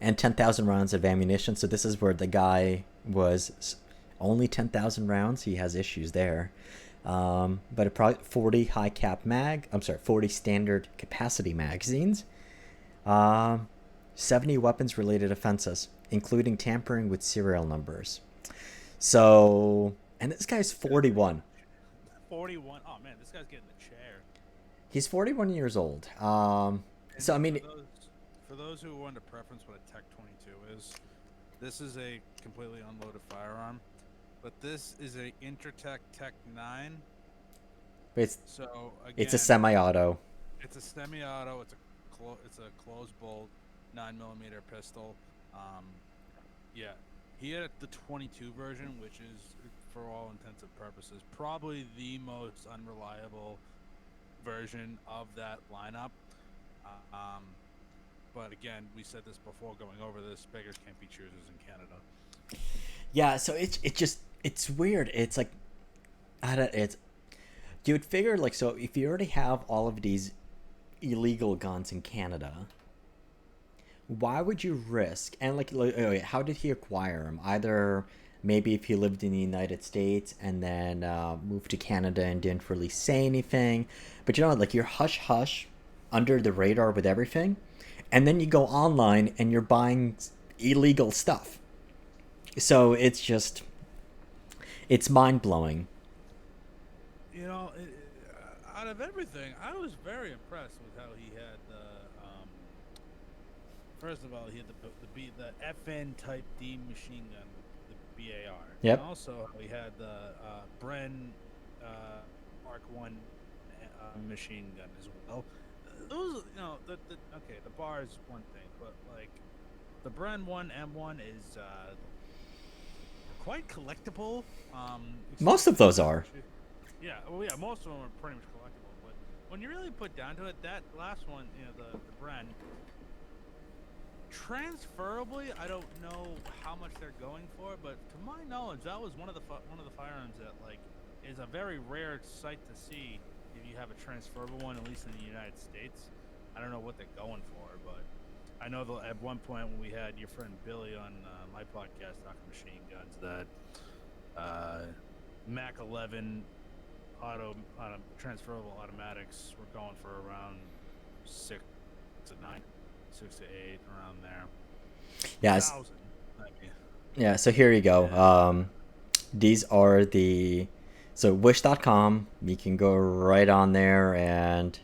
Speaker 1: 10,000 rounds of ammunition. So this is where the guy was only 10,000 rounds. He has issues there. But 40 high cap 40 standard capacity magazines, 70 weapons related offenses, including tampering with serial numbers. So, and this guy's 41.
Speaker 2: 41. Oh man, this guy's getting the chair.
Speaker 1: He's 41 years old. So I mean,
Speaker 2: for those who want to preference what a TEC-22 is, this is a completely unloaded firearm, but this is a Intertek TEC9.
Speaker 1: It's
Speaker 2: again,
Speaker 1: it's a semi-auto.
Speaker 2: It's a semi-auto. It's a closed bolt 9mm pistol. Yeah, he had the 22 version, which is, for all intents and purposes, probably the most unreliable version of that lineup. But again, we said this before going over this, beggars can't be choosers in Canada.
Speaker 1: Yeah, so it's weird. It's like, you would figure, like, so if you already have all of these illegal guns in Canada, why would you risk, and like how did he acquire them? Either maybe if he lived in the United States and then moved to Canada and didn't really say anything, but like you're hush hush under the radar with everything, and then you go online and you're buying illegal stuff. So it's mind-blowing.
Speaker 2: Out of everything, I was very impressed with how he had the first of all, he had the FN Type D machine gun, the BAR.
Speaker 1: Yep.
Speaker 2: And also he had the Bren Mark 1 machine gun as well. Those, the bar is one thing, but like the Bren 1 M1 is quite collectible.
Speaker 1: Most of those are.
Speaker 2: Yeah, well, yeah, most of them are pretty much collectible. But when you really put down to it, that last one, the Bren, transferably, I don't know how much they're going for, but to my knowledge, that was one of the firearms that like is a very rare sight to see if you have a transferable one, at least in the United States. I don't know what they're going for, but I know that at one point when we had your friend Billy on my podcast talking machine guns, that Mac 11 transferable automatics were going for around 6 to 9, 6 to 8, around there.
Speaker 1: Yeah.
Speaker 2: 1,000,
Speaker 1: yeah. So here you go. These are so wish.com. You can go right on there, and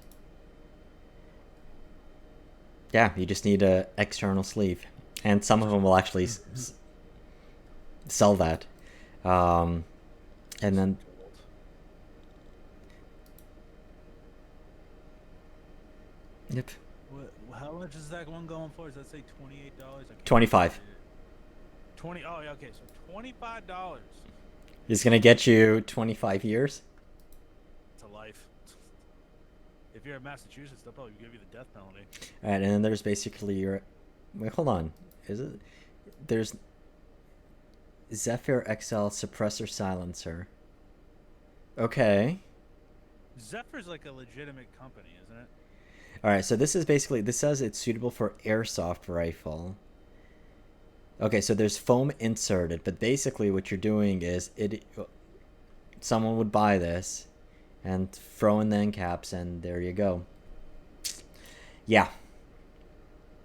Speaker 1: yeah, you just need a external sleeve, and some of them will actually sell that. And then Yep.
Speaker 2: How much is that one going for? Does that say $28?
Speaker 1: 25.
Speaker 2: 20. Oh, yeah, okay. So $25
Speaker 1: He's gonna get you 25 years.
Speaker 2: to life. If you're in Massachusetts, they'll probably give you the death penalty.
Speaker 1: All right, and then there's basically your. Wait, hold on. Is it? There's Zephyr XL suppressor silencer. Okay.
Speaker 2: Zephyr's like a legitimate company, isn't it?
Speaker 1: All right, so this is basically, this says it's suitable for airsoft rifle. Okay, so there's foam inserted, but basically what you're doing is someone would buy this and throw in the end caps, and there you go. Yeah.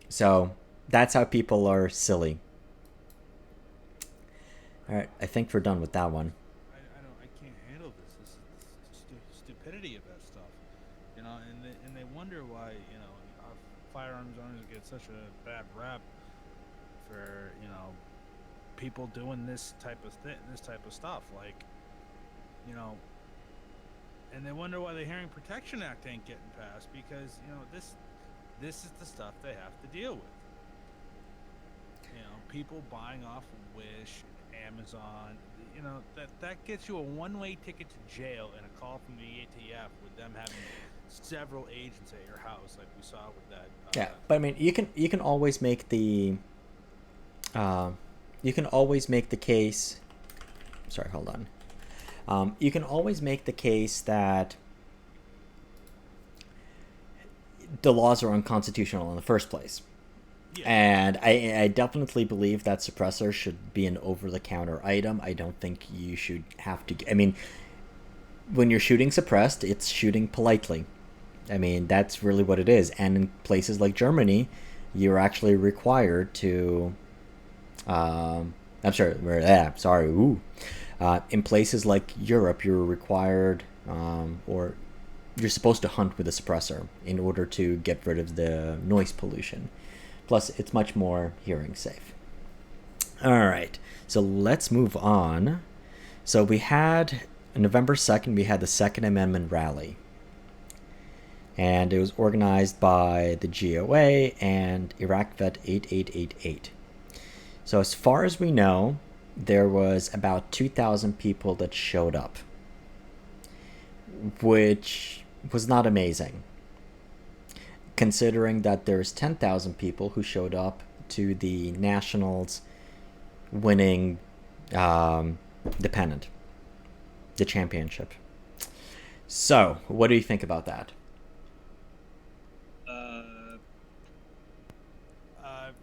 Speaker 1: So that's how people are silly. All right, I think we're done with that one.
Speaker 2: I can't handle this. This stupidity of that stuff, and they wonder why our firearms owners get such a bad rap for people doing this type of stuff, like and they wonder why the Hearing Protection Act ain't getting passed, because this is the stuff they have to deal with. People buying off Wish, Amazon, that gets you a one-way ticket to jail and a call from the ATF with them having several agents at your house, like we saw with that.
Speaker 1: Yeah, but I mean, you can always make the case. Sorry, hold on. You can always make the case that the laws are unconstitutional in the first place. Yeah. And I definitely believe that suppressor should be an over-the-counter item. I don't think you should have to. I mean, when you're shooting suppressed, it's shooting politely. I mean, that's really what it is. And in places like Germany, you're actually required to. In places like Europe, you're required, or you're supposed to hunt with a suppressor in order to get rid of the noise pollution. Plus, it's much more hearing safe. All right, so let's move on. So we had, November 2nd, we had the Second Amendment rally. And it was organized by the GOA and Iraq Vet 8888. So as far as we know, there was about 2,000 people that showed up, which was not amazing, considering that there's 10,000 people who showed up to the Nationals winning the pennant, the championship. So, what do you think about that?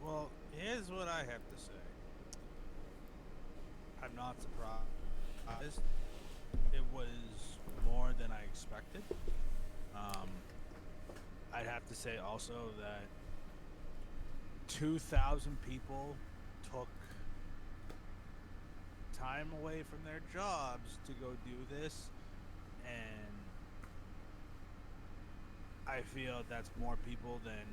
Speaker 2: Well, here's what I have to say. I'm not surprised. It was more than I expected. I'd have to say also that 2,000 people took time away from their jobs to go do this, and I feel that's more people than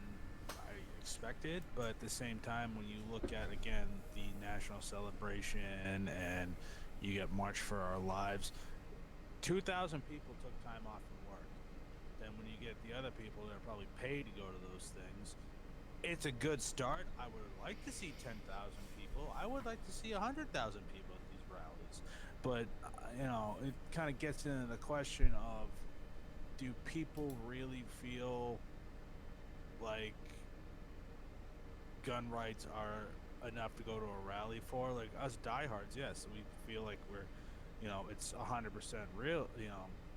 Speaker 2: I expected. But at the same time, when you look at, again, the national celebration and you get March for Our Lives, 2,000 people took time off from work. Then when you get the other people that are probably paid to go to those things, it's a good start. I would like to see 10,000 people. I would like to see 100,000 people at these rallies. But, it kind of gets into the question of, do people really feel like gun rights are enough to go to a rally for? Like us diehards, yes, we feel like we're, it's 100% real.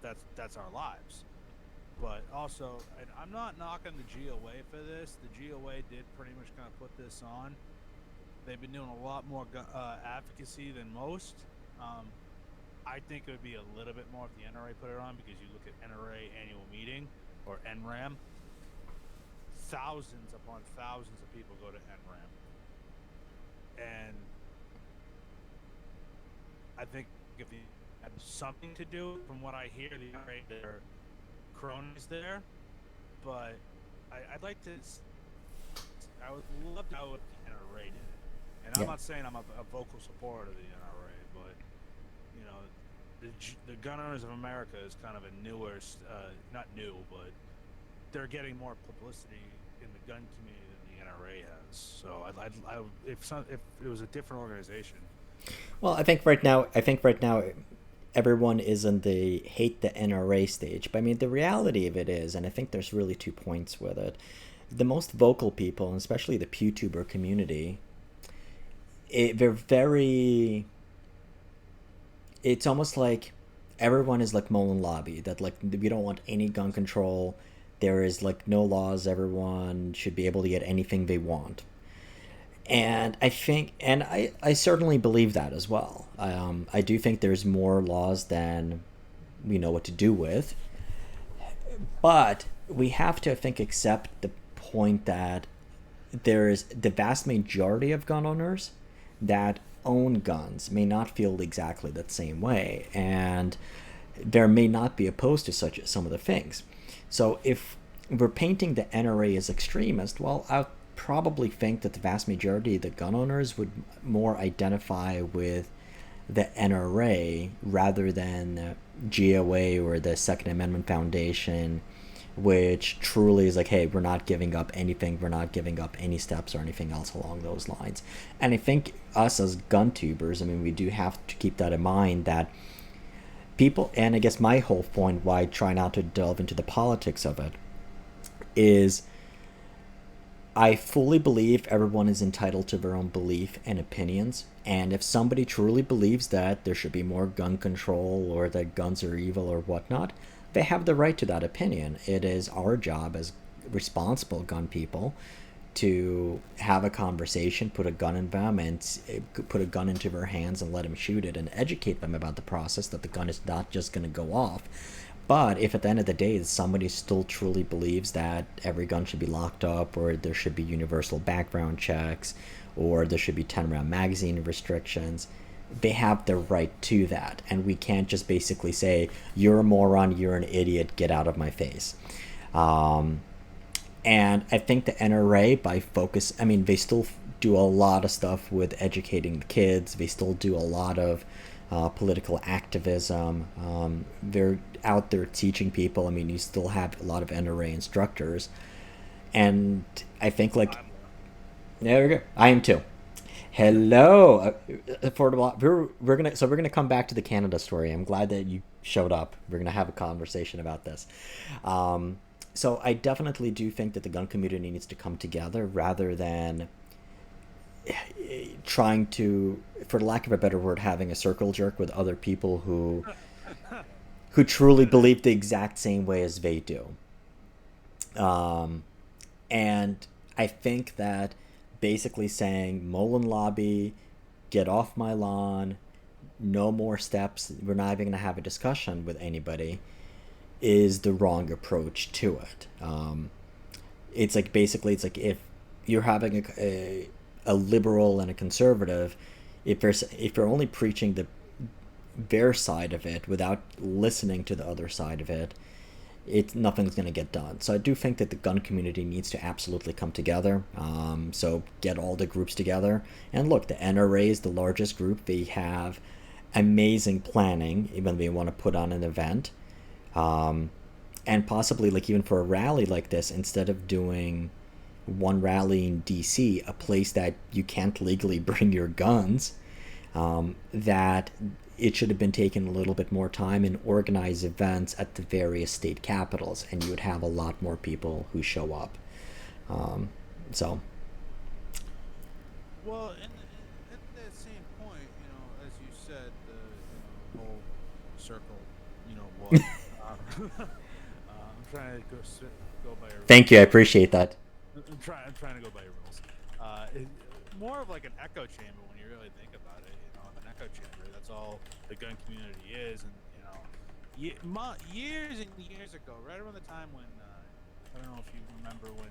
Speaker 2: That's our lives. But also, and I'm not knocking the GOA for this. The GOA did pretty much kind of put this on. They've been doing a lot more advocacy than most. I think it would be a little bit more if the NRA put it on, because you look at NRA annual meeting, or NRAM, thousands upon thousands of people go to NRAM. And I think if they had something to do, from what I hear, the NRA, their cronies there, but I'd like to. I would love to know what the NRA did, and I'm not saying I'm a vocal supporter of the NRA, but the Gun Owners of America is kind of a newer, not new, but they're getting more publicity in the gun community than the NRA has. So if it was a different organization.
Speaker 1: Well, I think right now, everyone is in the hate the NRA stage. But I mean, the reality of it is, and I think there's really 2 points with it. The most vocal people, and especially the PewTuber community, they're very. It's almost like everyone is like Mullen Lobby, that like we don't want any gun control. There is like no laws. Everyone should be able to get anything they want. And I think, and I certainly believe that as well. I do think there's more laws than we know what to do with. But we have to, I think, accept the point that there is the vast majority of gun owners that own guns may not feel exactly the same way, and there may not be opposed to such some of the things. So if we're painting the NRA as extremist, well, I probably think that the vast majority of the gun owners would more identify with the NRA rather than GOA or the Second Amendment Foundation, which truly is like, hey, we're not giving up anything, we're not giving up any steps or anything else along those lines. And I think us as gun tubers, I mean, we do have to keep that in mind, that people, and I guess my whole point why I try not to delve into the politics of it is I fully believe everyone is entitled to their own belief and opinions. And if somebody truly believes that there should be more gun control or that guns are evil or whatnot, they have the right to that opinion. It is our job as responsible gun people to have a conversation, put a gun in them, and put a gun into their hands and let them shoot it and educate them about the process, that the gun is not just going to go off. But if at the end of the day somebody still truly believes that every gun should be locked up, or there should be universal background checks, or there should be 10-round magazine restrictions, they have the right to that. And we can't just basically say, you're a moron, you're an idiot, get out of my face. And I think the NRA, by focus, I mean, they still do a lot of stuff with educating the kids. They still do a lot of political activism. They're out there teaching people. I mean, you still have a lot of NRA instructors. And I think, like, there we go. I am too. Hello, affordable. We're gonna come back to the Canada story. I'm glad that you showed up. We're gonna have a conversation about this. So I definitely do think that the gun community needs to come together rather than trying to, for lack of a better word, having a circle jerk with other people who truly believe the exact same way as they do. And I think that basically saying, Mullen Lobby, get off my lawn, no more steps, we're not even going to have a discussion with anybody, is the wrong approach to it. It's like, basically, it's like if you're having a liberal and a conservative, if you're only preaching their side of it without listening to the other side of it, nothing's going to get done. So I do think that the gun community needs to absolutely come together. So get all the groups together. And look, the NRA is the largest group. They have amazing planning, even if they want to put on an event. And possibly, like, even for a rally like this, instead of doing one rally in DC, a place that you can't legally bring your guns, that it should have been taken a little bit more time and organize events at the various state capitals, and you would have a lot more people who show up. So.
Speaker 4: Well, and at that same point, as you said, the whole circle, what?
Speaker 2: I'm trying to go by your rules.
Speaker 1: Thank you, I appreciate that.
Speaker 2: I'm trying to go by your rules. More of like an echo chamber when you really think about it. An echo chamber. That's all the gun community is, and years and years ago, right around the time when I don't know if you remember when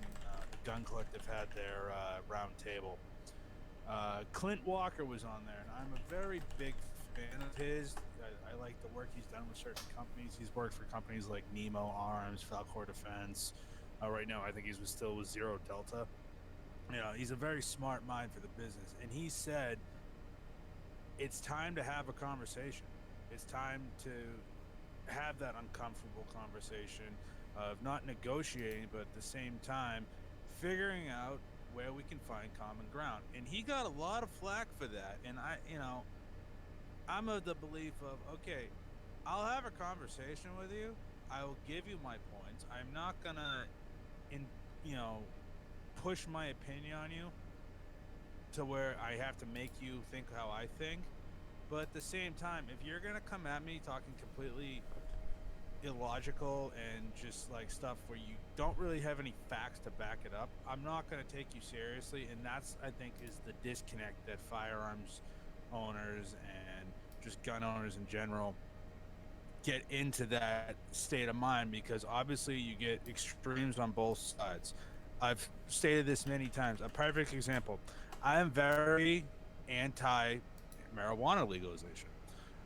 Speaker 2: the Gun Collective had their round table. Clint Walker was on there, and I'm a very big fan of his. I like the work he's done with certain companies. He's worked for companies like Nemo Arms, Falcor Defense. Right now, I think he's still with Zero Delta. He's a very smart mind for the business, and he said, "It's time to have a conversation. It's time to have that uncomfortable conversation of not negotiating, but at the same time figuring out where we can find common ground. And he got a lot of flack for that. And I'm of the belief of, okay, I'll have a conversation with you. I will give you my points. I'm not gonna, push my opinion on you to where I have to make you think how I think. But at the same time, if you're gonna come at me talking completely illogical and just like stuff where you don't really have any facts to back it up, I'm not gonna take you seriously. And that's, I think, is the disconnect that firearms owners and just gun owners in general get into that state of mind, because obviously you get extremes on both sides. I've stated this many times. A perfect example, I am very anti marijuana legalization.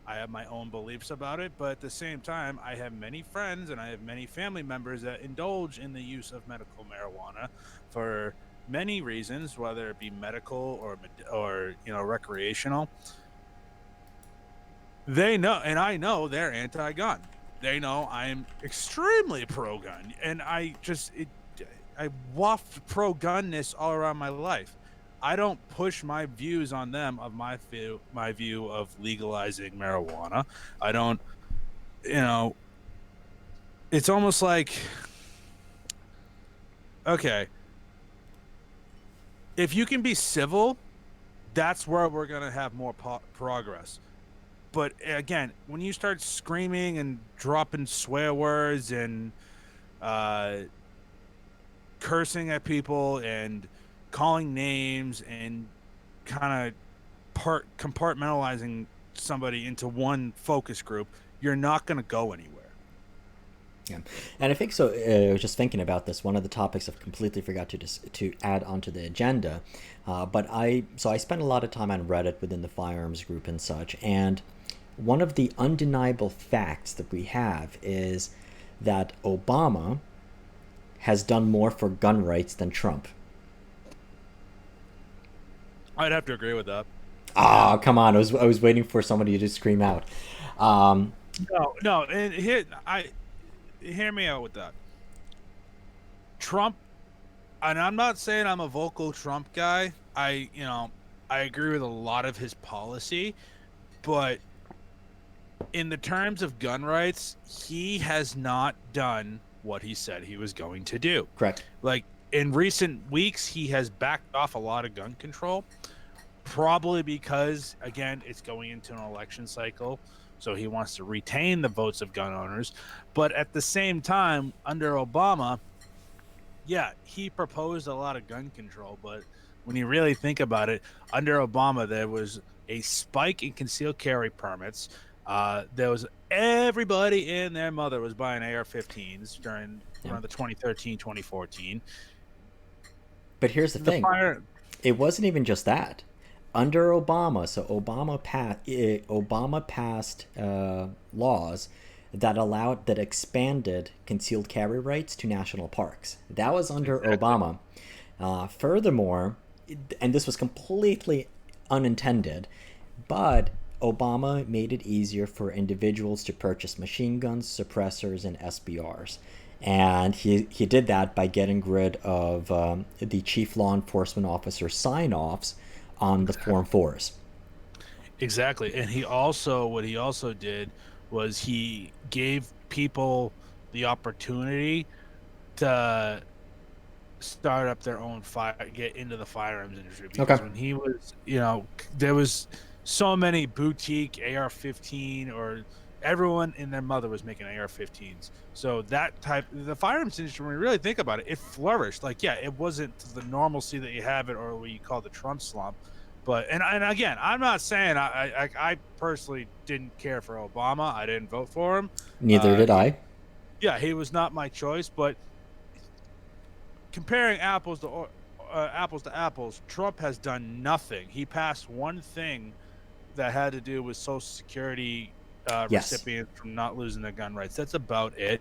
Speaker 2: I have my own beliefs about it, but at the same time, I have many friends and I have many family members that indulge in the use of medical marijuana for many reasons, whether it be medical or recreational. They know, and I know they're anti-gun. They know I'm extremely pro-gun, and I waft pro-gunness all around my life. I don't push my views on them of my view of legalizing marijuana. I don't, it's almost like, okay, if you can be civil, that's where we're going to have more progress. But again, when you start screaming and dropping swear words and cursing at people and calling names and kind of compartmentalizing somebody into one focus group, you're not going to go anywhere.
Speaker 1: Yeah, and I think so. I was just thinking about this. One of the topics I've completely forgot to add onto the agenda, but I spent a lot of time on Reddit within the firearms group and such, and one of the undeniable facts that we have is that Obama has done more for gun rights than Trump.
Speaker 2: I'd have to agree with that.
Speaker 1: Oh, come on. I was waiting for somebody to scream out.
Speaker 2: No, and hear me out with that. Trump, and I'm not saying I'm a vocal Trump guy. I agree with a lot of his policy, but in the terms of gun rights, he has not done what he said he was going to do.
Speaker 1: Correct.
Speaker 2: Like, in recent weeks, he has backed off a lot of gun control, probably because, again, it's going into an election cycle, so he wants to retain the votes of gun owners. But at the same time, under Obama, yeah, he proposed a lot of gun control, but when you really think about it, under Obama, there was a spike in concealed carry permits. There was everybody and their mother was buying AR-15s during around the 2013, 2014.
Speaker 1: But here's the thing. It wasn't even just that. Under Obama, so Obama passed laws that expanded concealed carry rights to national parks. That was under Obama. Furthermore, and this was completely unintended, but Obama made it easier for individuals to purchase machine guns, suppressors, and SBRs. And he did that by getting rid of the chief law enforcement officer sign-offs on the Form 4s.
Speaker 2: Exactly. And what he also did was he gave people the opportunity to start up their own get into the firearms industry. Because when he was, there was so many boutique AR-15, or everyone and their mother was making AR-15s. So the firearms industry, when you really think about it, it flourished. Like, yeah, it wasn't the normalcy that you have it, or what you call the Trump slump. But, and again, I'm not saying I personally didn't care for Obama. I didn't vote for him.
Speaker 1: Neither did I.
Speaker 2: Yeah, he was not my choice. But comparing apples to apples, Trump has done nothing. He passed one thing that had to do with Social Security recipients from not losing their gun rights. That's about it.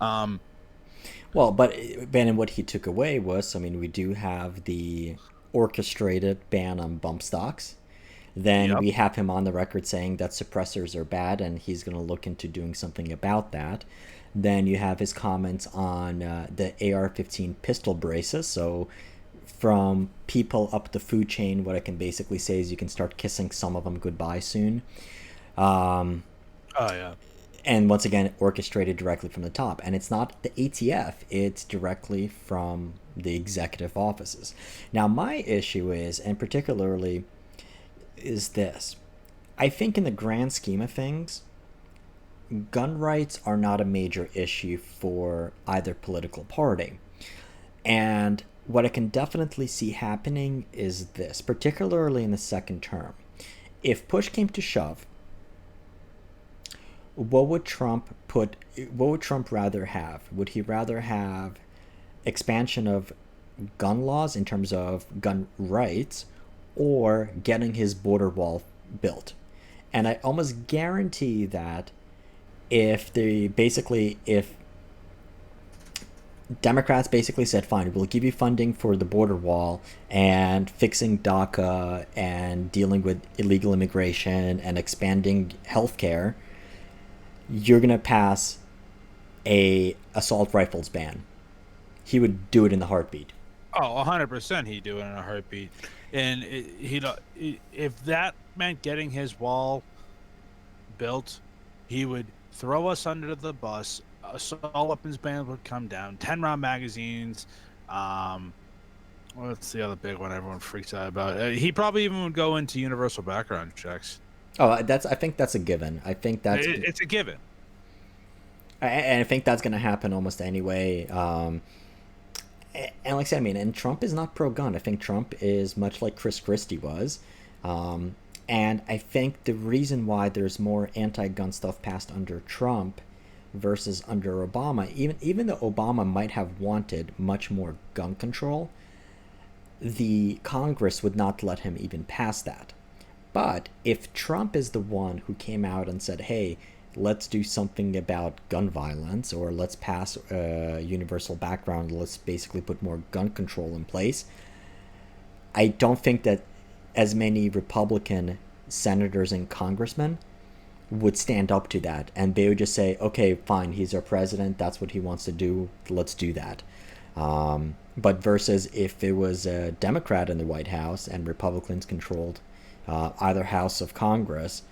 Speaker 1: Well, but Ben, what he took away was, we do have the orchestrated ban on bump stocks. Then
Speaker 2: Yep.
Speaker 1: we have him on the record saying that suppressors are bad and he's going to look into doing something about that. Then you have his comments on the AR-15 pistol braces. So from people up the food chain, what I can basically say is you can start kissing some of them goodbye soon.
Speaker 2: Oh yeah.
Speaker 1: And once again, orchestrated directly from the top. And it's not the ATF, it's directly from the executive offices. Now, my issue is, and particularly, is this. I think in the grand scheme of things, gun rights are not a major issue for either political party. And what I can definitely see happening is this, particularly in the second term. If push came to shove, what would Trump rather have? Would he rather have expansion of gun laws in terms of gun rights, or getting his border wall built? And I almost guarantee that if Democrats basically said, fine, we'll give you funding for the border wall and fixing DACA and dealing with illegal immigration and expanding healthcare, you're going to pass a assault rifles ban. He would do it in the heartbeat.
Speaker 2: Oh, 100% he'd do it in a heartbeat. And if that meant getting his wall built, he would throw us under the bus. Assault weapons ban would come down. 10-round magazines. What's the other big one everyone freaks out about? He probably even would go into universal background checks.
Speaker 1: Oh, I think that's a given. I think
Speaker 2: It's a given.
Speaker 1: And I think that's going to happen almost anyway. And like I said, I mean, and Trump is not pro-gun. I think Trump is much like Chris Christie was. And I think the reason why there's more anti-gun stuff passed under Trump versus under Obama, even though Obama might have wanted much more gun control, the Congress would not let him even pass that. But if Trump is the one who came out and said, hey, let's do something about gun violence, or let's pass universal background, let's basically put more gun control in place, I don't think that as many Republican senators and congressmen would stand up to that, and they would just say, okay, fine, he's our president, that's what he wants to do, let's do that. But versus if it was a Democrat in the White House and Republicans controlled either house of Congress,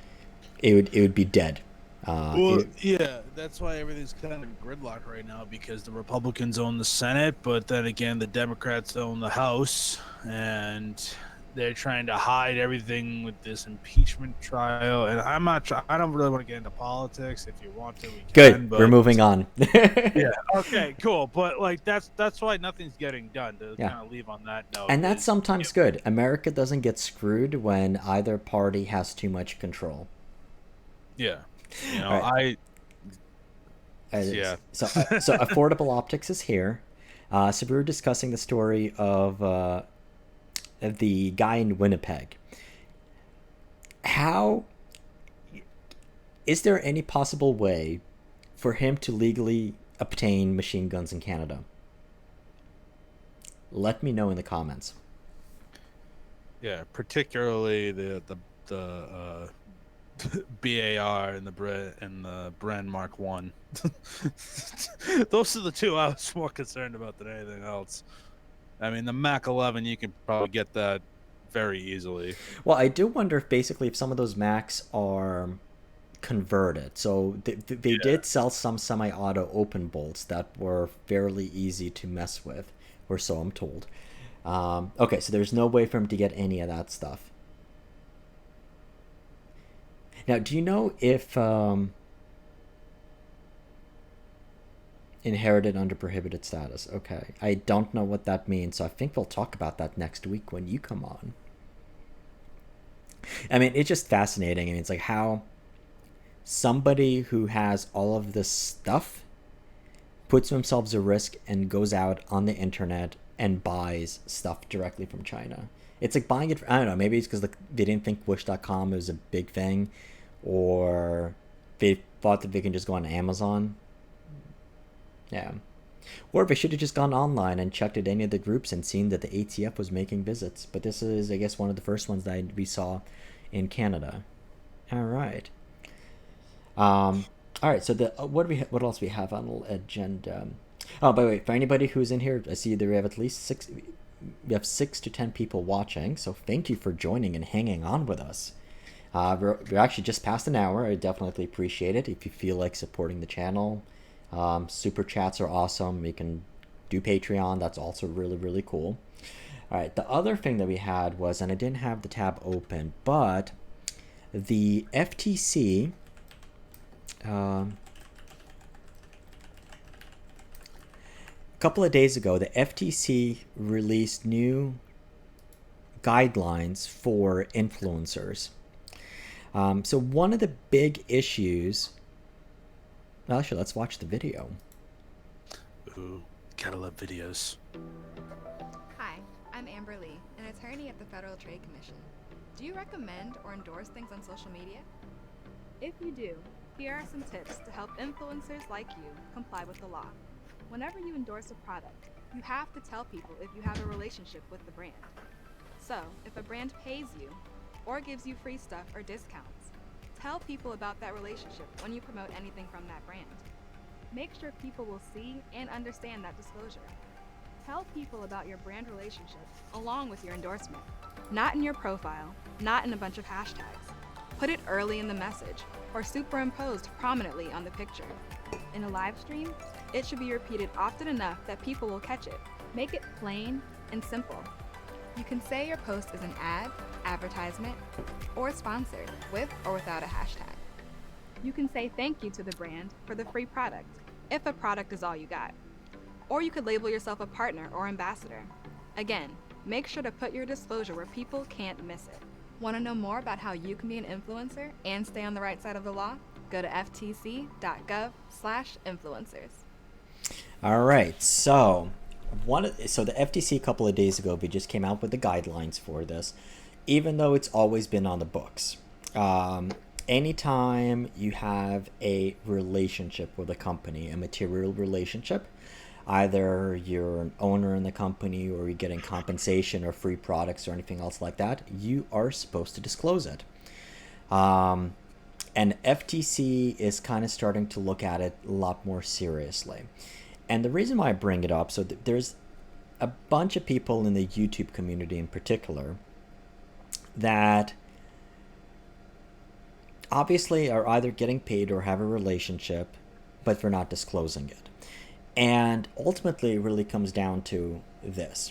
Speaker 1: it would be dead.
Speaker 2: Yeah, that's why everything's kind of gridlocked right now, because the Republicans own the Senate, but then again, the Democrats own the House, and they're trying to hide everything with this impeachment trial. And I don't really want to get into politics. If you want to, we can.
Speaker 1: Good.
Speaker 2: But
Speaker 1: we're moving on.
Speaker 2: Yeah. Okay. Cool. But like that's why nothing's getting done. To kind of leave on that note.
Speaker 1: And that's sometimes good. America doesn't get screwed when either party has too much control.
Speaker 2: Yeah. You know,
Speaker 1: yeah. So Affordable Optics is here. So we were discussing the story of the guy in Winnipeg. How is there any possible way for him to legally obtain machine guns in Canada? Let me know in the comments.
Speaker 2: Yeah, particularly the BAR and the Bren Mark 1. Those are the two I was more concerned about than anything else. I mean, the Mac 11, you can probably get that very easily.
Speaker 1: Well, I do wonder if some of those Macs are converted. So they did sell some semi-auto open bolts that were fairly easy to mess with, or so I'm told. Okay, so there's no way for him to get any of that stuff. Now, do you know if inherited under prohibited status? Okay, I don't know what that means, so I think we'll talk about that next week when you come on. I mean, it's just fascinating. I mean, it's like how somebody who has all of this stuff puts themselves at risk and goes out on the internet and buys stuff directly from China. It's like buying it, I don't know, maybe it's because they didn't think Wish.com was a big thing, or they thought that they can just go on Amazon. Yeah. Or they should have just gone online and checked at any of the groups and seen that the ATF was making visits. But this is, I guess, one of the first ones that we saw in Canada. All right. All right. So the what else we have on the agenda? Oh, by the way, for anybody who's in here, I see there we have at least six. We have 6 to 10 people watching. So thank you for joining and hanging on with us. We're actually just past an hour. I definitely appreciate it. If you feel like supporting the channel, super chats are awesome. You can do Patreon. That's also really, really cool. All right. The other thing that we had was, and I didn't have the tab open, but the FTC. A couple of days ago, the FTC released new guidelines for influencers. So one of the big issues. Actually, let's watch the video.
Speaker 2: Ooh, gotta love videos.
Speaker 5: Hi, I'm Amber Lee, an attorney at the Federal Trade Commission. Do you recommend or endorse things on social media? If you do, here are some tips to help influencers like you comply with the law. Whenever you endorse a product, you have to tell people if you have a relationship with the brand. So, if a brand pays you or gives you free stuff or discounts, tell people about that relationship when you promote anything from that brand. Make sure people will see and understand that disclosure. Tell people about your brand relationship along with your endorsement. Not in your profile, not in a bunch of hashtags. Put it early in the message or superimposed prominently on the picture. In a live stream, it should be repeated often enough that people will catch it. Make it plain and simple. You can say your post is an ad, advertisement, or sponsored with or without a hashtag. You can say thank you to the brand for the free product, if a product is all you got. Or you could label yourself a partner or ambassador. Again, make sure to put your disclosure where people can't miss it. Want to know more about how you can be an influencer and stay on the right side of the law? Go to ftc.gov/influencers.
Speaker 1: All right. So the FTC a couple of days ago, we just came out with the guidelines for this, even though it's always been on the books. Anytime you have a relationship with a company, a material relationship, either you're an owner in the company or you're getting compensation or free products or anything else like that, you are supposed to disclose it. And FTC is kind of starting to look at it a lot more seriously. And the reason why I bring it up, so there's a bunch of people in the YouTube community in particular that obviously are either getting paid or have a relationship, but they're not disclosing it. And ultimately, it really comes down to this.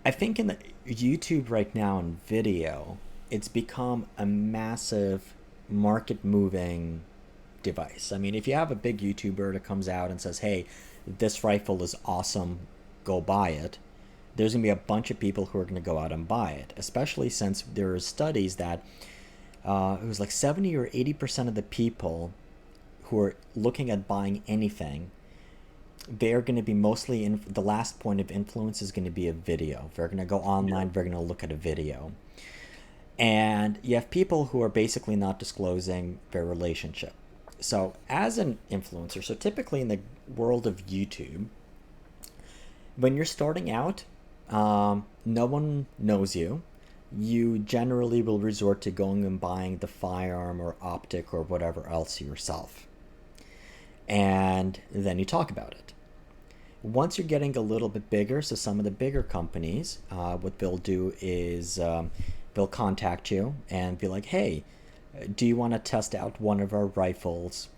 Speaker 1: I think in the YouTube right now in video, it's become a massive market-moving device. I mean, if you have a big YouTuber that comes out and says, hey, this rifle is awesome, go buy it, there's going to be a bunch of people who are going to go out and buy it, especially since there are studies that it was like 70 or 80% of the people who are looking at buying anything, they're going to be mostly in the last point of influence is going to be a video. They're going to go online, they're going to look at a video. And you have people who are basically not disclosing their relationship. So as an influencer, so typically in the world of YouTube, when you're starting out, no one knows you. You generally will resort to going and buying the firearm or optic or whatever else yourself. And then you talk about it. Once you're getting a little bit bigger, so some of the bigger companies, what they'll do is they'll contact you and be like, hey, do you want to test out one of our rifles?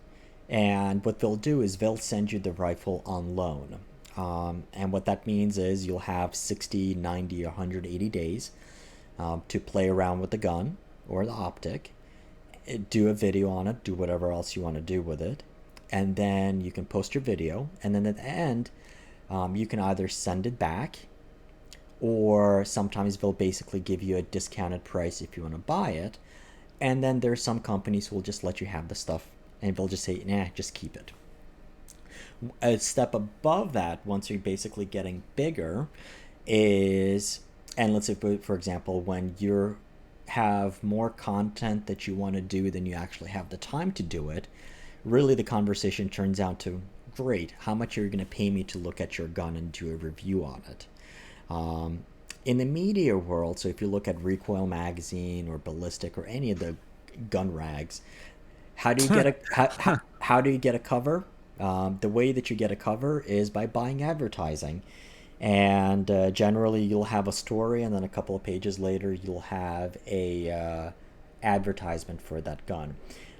Speaker 1: And what they'll do is they'll send you the rifle on loan. And what that means is you'll have 60, 90, 180 days to play around with the gun or the optic, do a video on it, do whatever else you want to do with it. And then you can post your video. And then at the end, you can either send it back, or sometimes they'll basically give you a discounted price if you want to buy it. And then there's some companies who will just let you have the stuff and they'll just say, nah, just keep it. A step above that, once you're basically getting bigger, is, and let's say, for example, when you have more content that you want to do than you actually have the time to do it, really the conversation turns out to, great, how much are you going to pay me to look at your gun and do a review on it? in the media world, so if you look at Recoil Magazine or Ballistic or any of the gun rags, how do you get a how do you get a cover? The way that you get a cover is by buying advertising, and generally you'll have a story, and then a couple of pages later you'll have a advertisement for that gun.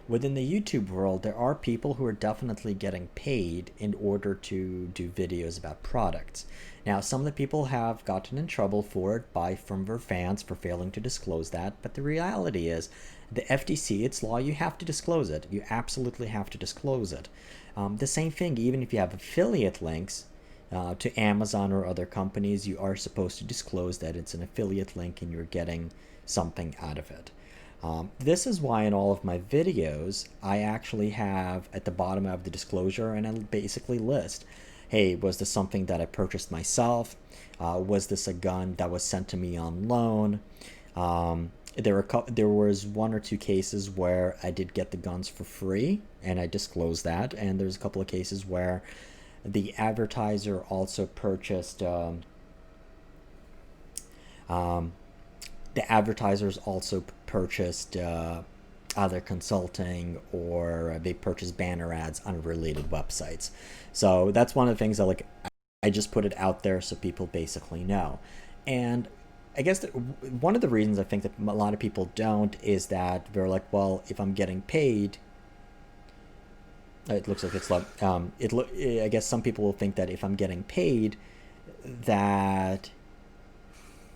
Speaker 1: Within the YouTube world, there are people who are definitely getting paid in order to do videos about products. Now, some of the people have gotten in trouble for it from their fans for failing to disclose that, but the reality is, the FTC, it's law, you have to disclose it. You absolutely have to disclose it. The same thing, even if you have affiliate links to Amazon or other companies, you are supposed to disclose that it's an affiliate link and you're getting something out of it. This is why in all of my videos, I actually have at the bottom of the disclosure, and I'll basically list, hey, was this something that I purchased myself? Was this a gun that was sent to me on loan? There was one or two cases where I did get the guns for free, and I disclosed that. And there's a couple of cases where the advertiser also purchased the advertisers also purchased either consulting, or they purchased banner ads on related websites. So that's one of the things that I just put it out there so people basically know. And I guess that one of the reasons I think that a lot of people don't is that they're like, well, if I'm getting paid, it looks like it's like I guess some people will think that if I'm getting paid, that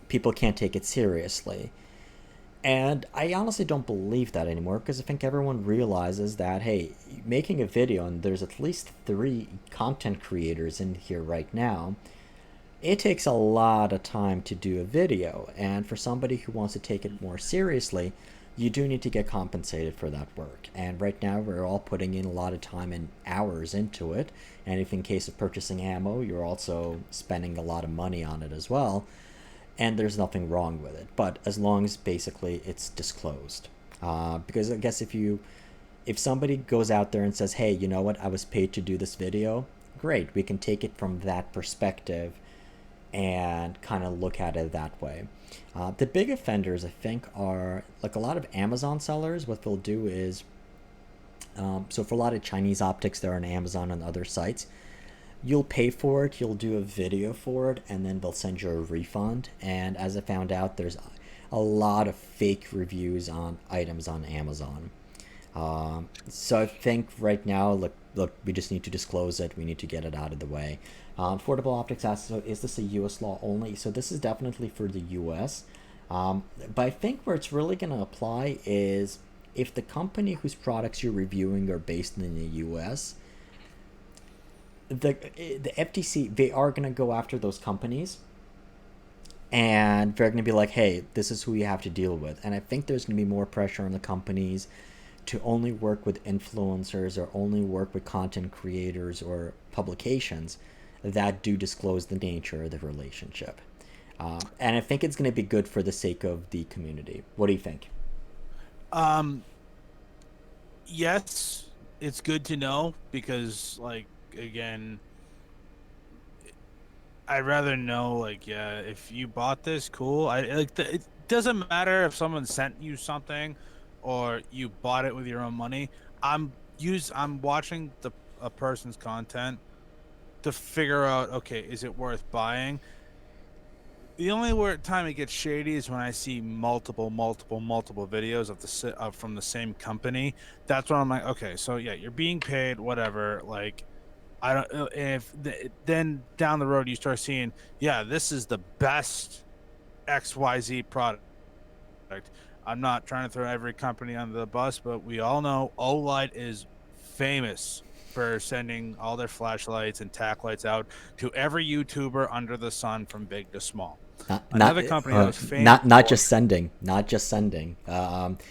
Speaker 1: people can't take it seriously. And I honestly don't believe that anymore, because I think everyone realizes that, hey, making a video, and there's at least 3 content creators in here right now, it takes a lot of time to do a video. And for somebody who wants to take it more seriously, you do need to get compensated for that work. And right now we're all putting in a lot of time and hours into it. And if in case of purchasing ammo, you're also spending a lot of money on it as well. And there's nothing wrong with it, but as long as basically it's disclosed. Because I guess if somebody goes out there and says, hey, you know what, I was paid to do this video, great, we can take it from that perspective and kind of look at it that way. The big offenders, I think, are like a lot of Amazon sellers. What they'll do is, so for a lot of Chinese optics, they're on Amazon and other sites. You'll pay for it, you'll do a video for it, and then they'll send you a refund. And as I found out, there's a lot of fake reviews on items on Amazon. So I think right now, look, we just need to disclose it. We need to get it out of the way. Affordable Optics asks, so is this a U.S. law only? So this is definitely for the U.S. But I think where it's really going to apply is if the company whose products you're reviewing are based in the U.S., the FTC, they are going to go after those companies, and they're going to be like, hey, this is who you have to deal with. And I think there's going to be more pressure on the companies to only work with influencers or only work with content creators or publications that do disclose the nature of the relationship. And I think it's going to be good for the sake of the community. What do you think?
Speaker 2: Yes, it's good to know, because, like, again, I'd rather know, like, yeah, if you bought this, cool. It doesn't matter if someone sent you something or you bought it with your own money. I'm watching a person's content to figure out, okay, is it worth buying? The only time it gets shady is when I see multiple videos of from the same company. That's when I'm like, okay, so yeah, you're being paid, whatever. Like, I don't. Then down the road you start seeing, yeah, this is the best XYZ product. I'm not trying to throw every company under the bus, but we all know Olight is famous for sending all their flashlights and tack lights out to every YouTuber under the sun, from big to small. Another company that was famous
Speaker 1: not just sending,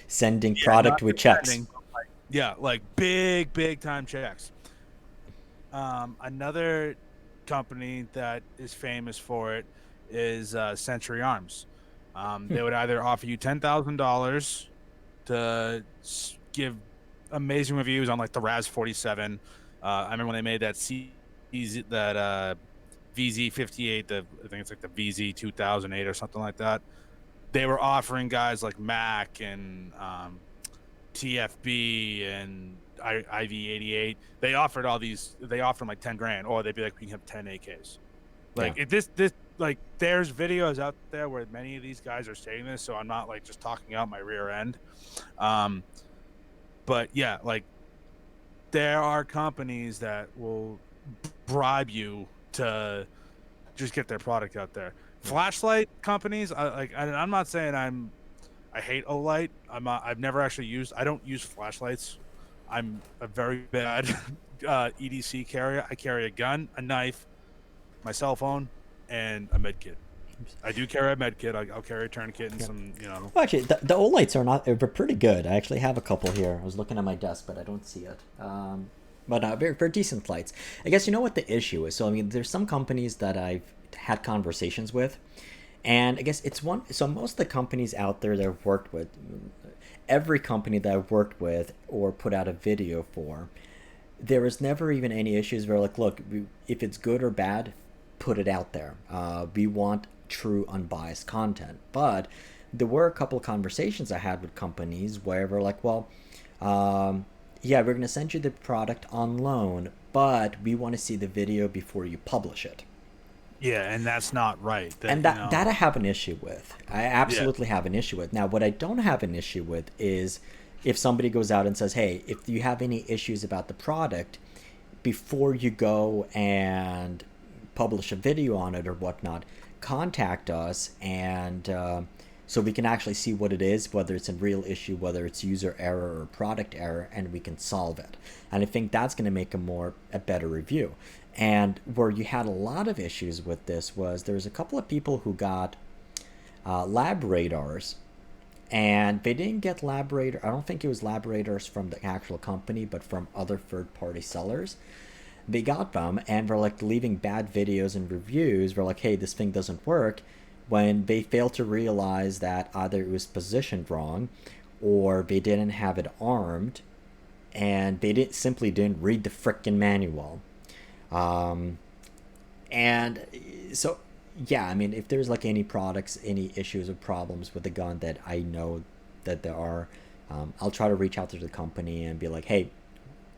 Speaker 1: sending product with checks.
Speaker 2: Like big time checks. Another company that is famous for it is Century Arms. They would either offer you $10,000 to give amazing reviews on, like, the Raz 47. I remember when they made that VZ58, I think it's like the VZ 2008 or something like that. They were offering guys like Mac and TFB and IV88. They offered all these. They offered them like 10 grand, or they'd be like, we can have 10 AKs. Like
Speaker 1: Yeah.
Speaker 2: if this like there's videos out there where many of these guys are saying this, so I'm not like just talking out my rear end. But yeah, like there are companies that will bribe you to just get their product out there. Flashlight companies, I'm not saying I hate Olight. I've never actually used. I don't use flashlights. I'm a very bad EDC carrier. I carry a gun, a knife, my cell phone, and a med kit. I do carry a med kit. I'll carry a tourniquet and some,
Speaker 1: Well, actually, the Olights they're pretty good. I actually have a couple here. I was looking at my desk, but I don't see it. But very decent lights. I guess you know what the issue is. So I mean, there's some companies that I've had conversations with, and I guess it's one. So most of the companies out there that I've worked with, every company that I've worked with or put out a video for, there was never even any issues where like, look, if it's good or bad, put it out there. We want true unbiased content. But there were a couple of conversations I had with companies where we're like, well, yeah, we're going to send you the product on loan, but we want to see the video before you publish it.
Speaker 2: Yeah, and that's not right.
Speaker 1: That I have an issue with. I absolutely have an issue with. Now, what I don't have an issue with is if somebody goes out and says, hey, if you have any issues about the product, before you go and publish a video on it or whatnot, contact us and so we can actually see what it is, whether it's a real issue, whether it's user error or product error, and we can solve it. And I think that's going to make a better review. And where you had a lot of issues with this was there's a couple of people who got lab radars, and they didn't get lab radar. I don't think it was lab radars from the actual company, but from other third-party sellers. They got them and were like leaving bad videos and reviews. Were like, hey, this thing doesn't work, when they failed to realize that either it was positioned wrong or they didn't have it armed and they simply didn't read the frickin' manual. And so, yeah, I mean, if there's like any products, any issues or problems with the gun that I know that there are, I'll try to reach out to the company and be like, hey,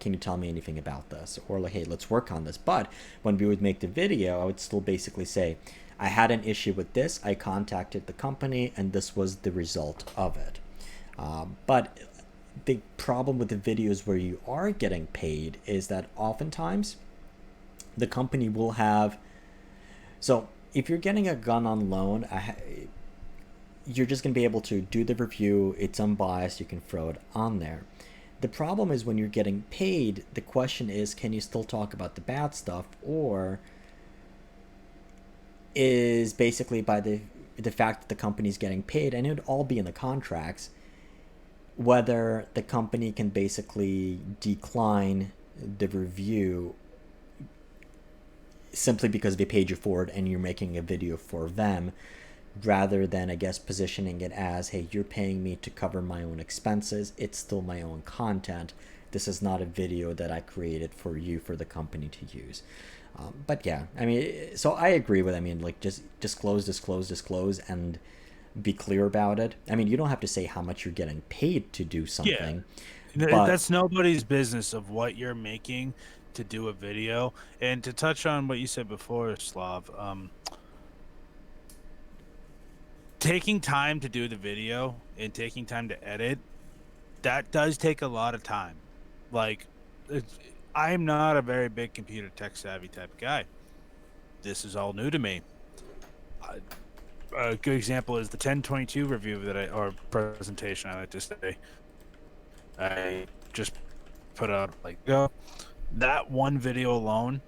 Speaker 1: can you tell me anything about this? Or like, hey, let's work on this. But when we would make the video, I would still basically say, I had an issue with this, I contacted the company, and this was the result of it. But the problem with the videos where you are getting paid is that oftentimes the company will have... So if you're getting a gun on loan, you're just going to be able to do the review, it's unbiased, you can throw it on there. The problem is when you're getting paid, the question is, can you still talk about the bad stuff, or is basically by the fact that the company's getting paid, and it would all be in the contracts, whether the company can basically decline the review simply because they paid you for it and you're making a video for them, rather than, I guess, positioning it as, hey, you're paying me to cover my own expenses, it's still my own content, this is not a video that I created for you, for the company to use. But yeah, I mean, so I agree with, I mean, like, just disclose, and be clear about it. I mean, you don't have to say how much you're getting paid to do something.
Speaker 2: Yeah,
Speaker 1: but
Speaker 2: that's nobody's business of what you're making to do a video. And to touch on what you said before, Slav, taking time to do the video and taking time to edit, that does take a lot of time. Like, I'm not a very big computer tech savvy type of guy. This is all new to me. A good example is the 1022 review or presentation, I like to say. I just put out that one video alone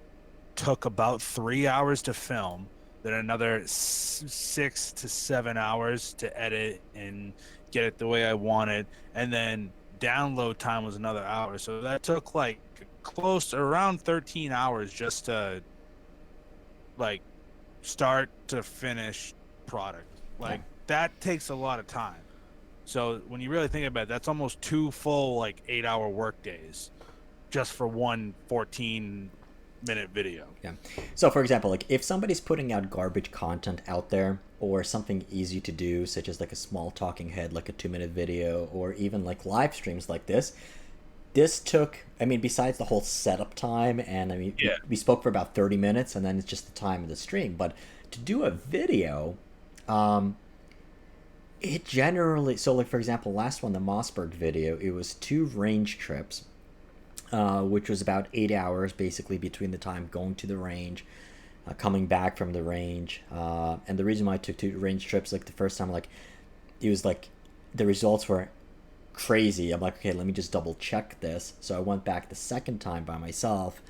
Speaker 2: took about 3 hours to film, then another 6 to 7 hours to edit and get it the way I wanted, and then download time was another hour. So that took like close to around 13 hours just to like start to finish product. Like that takes a lot of time. So when you really think about it, that's almost 2 full 8-hour work days just for one 14 minute video.
Speaker 1: Yeah. So, for example, like if somebody's putting out garbage content out there, or something easy to do, such as like a small talking head, like a 2-minute video, or even like live streams like this took, I mean, besides the whole setup time, and I mean,
Speaker 2: Yeah.
Speaker 1: we spoke for about 30 minutes, and then it's just the time of the stream. But to do a video, it generally, so like for example, last one, the Mossberg video, it was 2 range trips, which was about 8 hours basically between the time going to the range, coming back from the range. And the reason why I took 2 range trips, like the first time, like it was like the results were crazy. I'm like, okay, let me just double check this. So I went back the second time by myself,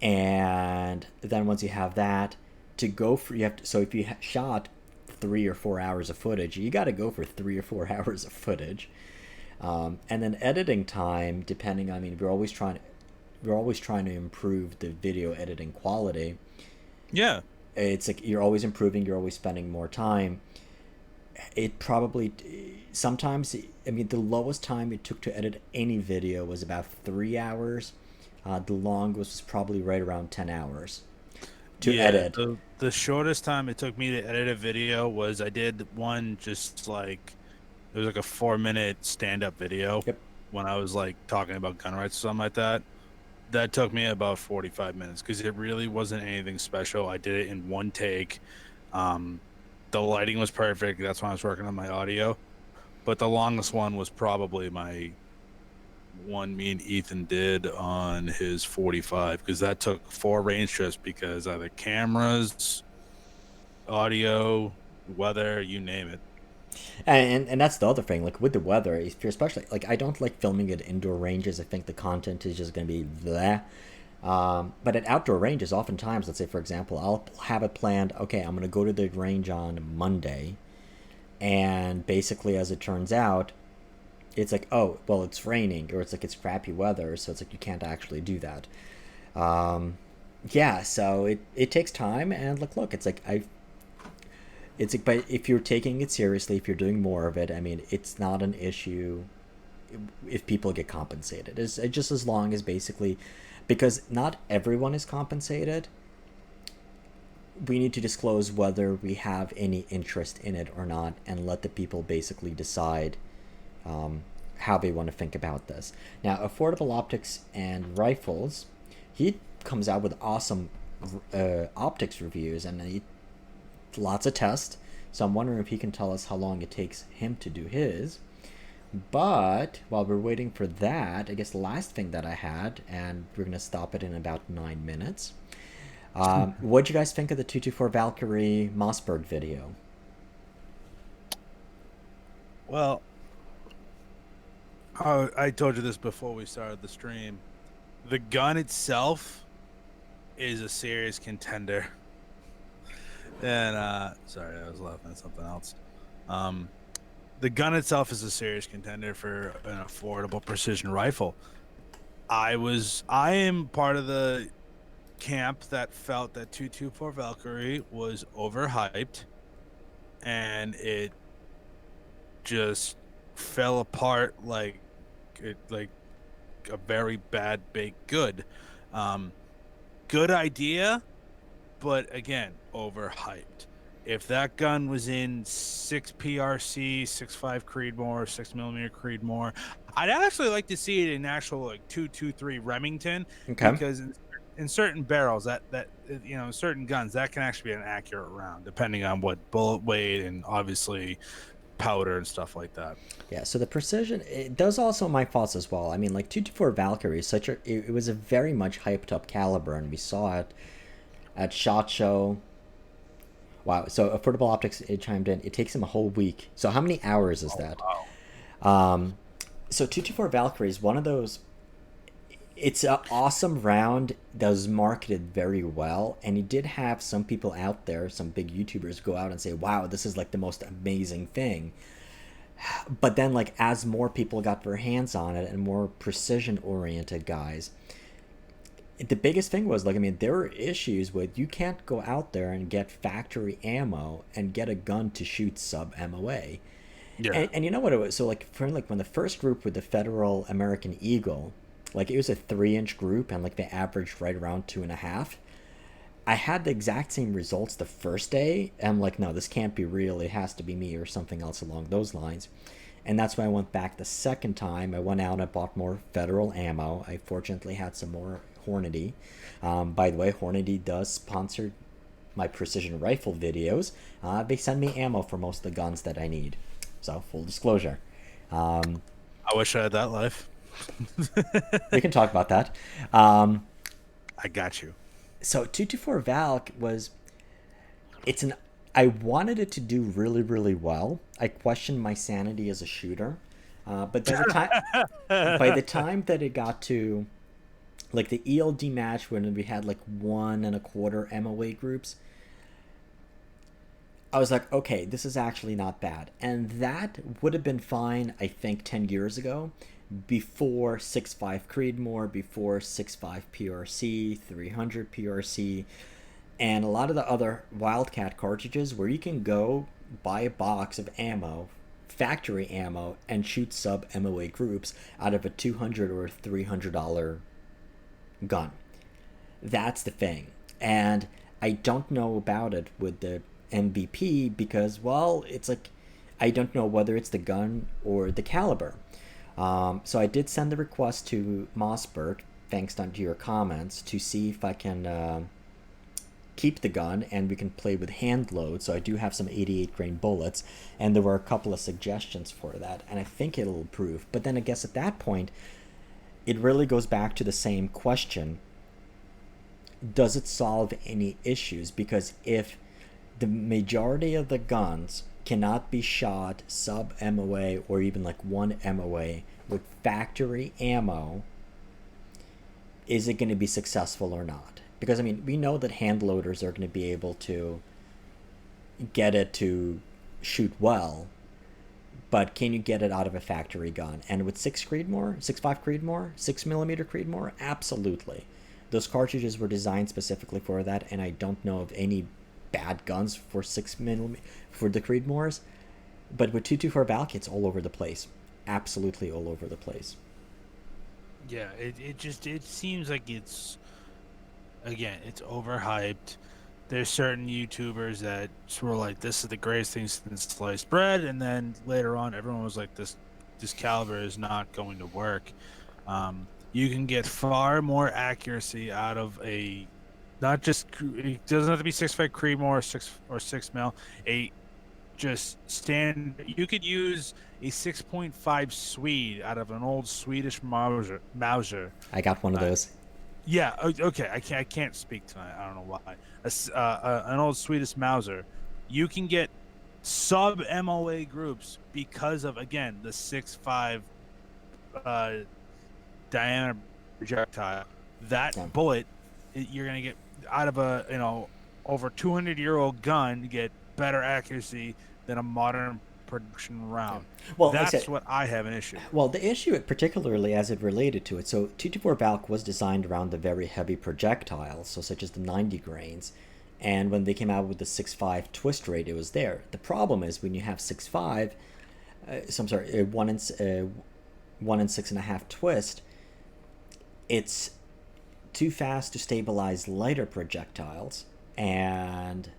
Speaker 1: and then once you have that to go for, you have to, so if you shot 3 or 4 hours of footage, you got to go for 3 or 4 hours of footage. And then editing time, depending, I mean, we're always trying to improve the video editing quality.
Speaker 2: Yeah.
Speaker 1: It's like you're always improving, you're always spending more time. It probably, sometimes, I mean, the lowest time it took to edit any video was about 3 hours. The longest was probably right around 10 hours to edit.
Speaker 2: The shortest time it took me to edit a video was, I did one just like, it was like a 4-minute stand-up video.
Speaker 1: Yep.
Speaker 2: When I was like talking about gun rights or something like that. That took me about 45 minutes because it really wasn't anything special. I did it in one take. The lighting was perfect. That's when I was working on my audio. But the longest one was probably my one me and Ethan did on his 45, because that took 4 range trips because of the cameras, audio, weather, you name it.
Speaker 1: And that's the other thing, like with the weather, if you're especially, like, I don't like filming at indoor ranges. I think the content is just going to be bleh. But at outdoor ranges, oftentimes, let's say, for example, I'll have it planned, okay, I'm going to go to the range on Monday, and basically, as it turns out, it's like, oh, well, it's raining, or it's like it's crappy weather, so it's like you can't actually do that. Yeah, so it takes time, and look, it's like it's like, but if you're taking it seriously, if you're doing more of it, I mean, it's not an issue if people get compensated. It's just as long as basically, because not everyone is compensated, we need to disclose whether we have any interest in it or not, and let the people basically decide how they want to think about this. Now, Affordable Optics and Rifles, he comes out with awesome optics reviews, and lots of tests, so I'm wondering if he can tell us how long it takes him to do his. But while we're waiting for that, I guess the last thing that I had, and we're going to stop it in about 9 minutes, what'd you guys think of the 224 Valkyrie Mossberg video?
Speaker 2: Well, I told you this before we started the stream. The gun itself is a serious contender. And sorry, I was laughing at something else. The gun itself is a serious contender for an affordable precision rifle. I am part of the camp that felt that 224 Valkyrie was overhyped, and it just fell apart like a very bad baked good. Good idea, but again, overhyped. If that gun was in 6 PRC, 6.5 Creedmoor, 6mm Creedmoor, I'd actually like to see it in actual like 223 Remington.
Speaker 1: Okay.
Speaker 2: Because in certain barrels, that you know, certain guns, that can actually be an accurate round, depending on what bullet weight and obviously powder and stuff like that.
Speaker 1: Yeah, so the precision, those are also my faults as well. I mean, like 224 Valkyrie is it was a very much hyped up caliber, and we saw it at SHOT Show. Wow, so Affordable Optics, it chimed in, it takes him a whole week. So how many hours is that?
Speaker 2: Wow.
Speaker 1: So 224 Valkyrie is one of those, it's an awesome round that was marketed very well, and he did have some people out there, some big YouTubers, go out and say, wow, this is like the most amazing thing. But then, like, as more people got their hands on it, and more precision-oriented guys, the biggest thing was, like, I mean, there were issues with, you can't go out there and get factory ammo and get a gun to shoot sub-MOA.
Speaker 2: Yeah.
Speaker 1: And you know what it was? So, like, for like when the first group with the Federal American Eagle, Like it was a 3-inch group, and like they averaged right around 2.5. I had the exact same results the first day. And I'm like, no, this can't be real. It has to be me or something else along those lines. And that's when I went back the second time. I went out and I bought more Federal ammo. I fortunately had some more Hornady. By the way, Hornady does sponsor my precision rifle videos. They send me ammo for most of the guns that I need. So, full disclosure.
Speaker 2: I wish I had that life.
Speaker 1: We can talk about that.
Speaker 2: I got you.
Speaker 1: So 224 Valk was, I wanted it to do really, really well. I questioned my sanity as a shooter, but by the time that it got to like the ELD match when we had like 1.25 MOA groups, I was like, okay, this is actually not bad. And that would have been fine, I think, 10 years ago, before 6.5 Creedmoor, before 6.5 PRC, 300 PRC, and a lot of the other Wildcat cartridges where you can go buy a box of ammo, factory ammo, and shoot sub MOA groups out of a $200 or $300 gun. That's the thing. And I don't know about it with the MVP because, well, it's like I don't know whether it's the gun or the caliber. So I did send the request to Mossberg, thanks to your comments, to see if I can keep the gun and we can play with hand load. So I do have some 88 grain bullets, and there were a couple of suggestions for that, and I think it'll improve. But then I guess at that point, it really goes back to the same question. Does it solve any issues? Because if the majority of the guns cannot be shot sub MOA or even like 1 MOA with factory ammo, is it going to be successful or not? Because I mean, we know that hand loaders are going to be able to get it to shoot well, but can you get it out of a factory gun? And with 6.5 Creedmoor, 6mm Creedmoor, absolutely. Those cartridges were designed specifically for that, and I don't know of any bad guns for 6mm for the Creedmoors. But with 224 Valk, it's all over the place. Absolutely all over the place.
Speaker 2: Yeah, it seems like it's overhyped. There's certain YouTubers that were like, this is the greatest thing since sliced bread, and then later on everyone was like, this caliber is not going to work. You can get far more accuracy out of it doesn't have to be 6.5 Creedmoor or 6 mil. You could use a 6.5 Swede out of an old Swedish Mauser.
Speaker 1: I got one of those.
Speaker 2: Yeah, okay. I can't speak tonight. I don't know why. An old Swedish Mauser. You can get sub MOA groups because of, again, the 6.5 diameter projectile. That bullet, you're gonna get out of a over 200-year-old gun, get better accuracy than a modern production round. Yeah. Well, that's what I have an issue.
Speaker 1: Well, the issue, particularly as it related to it, so 224 Valk was designed around the very heavy projectiles, so such as the 90 grains, and when they came out with the 6.5 twist rate, it was there. The problem is when you have 6.5, 1 and 6.5 twist, it's too fast to stabilize lighter projectiles, and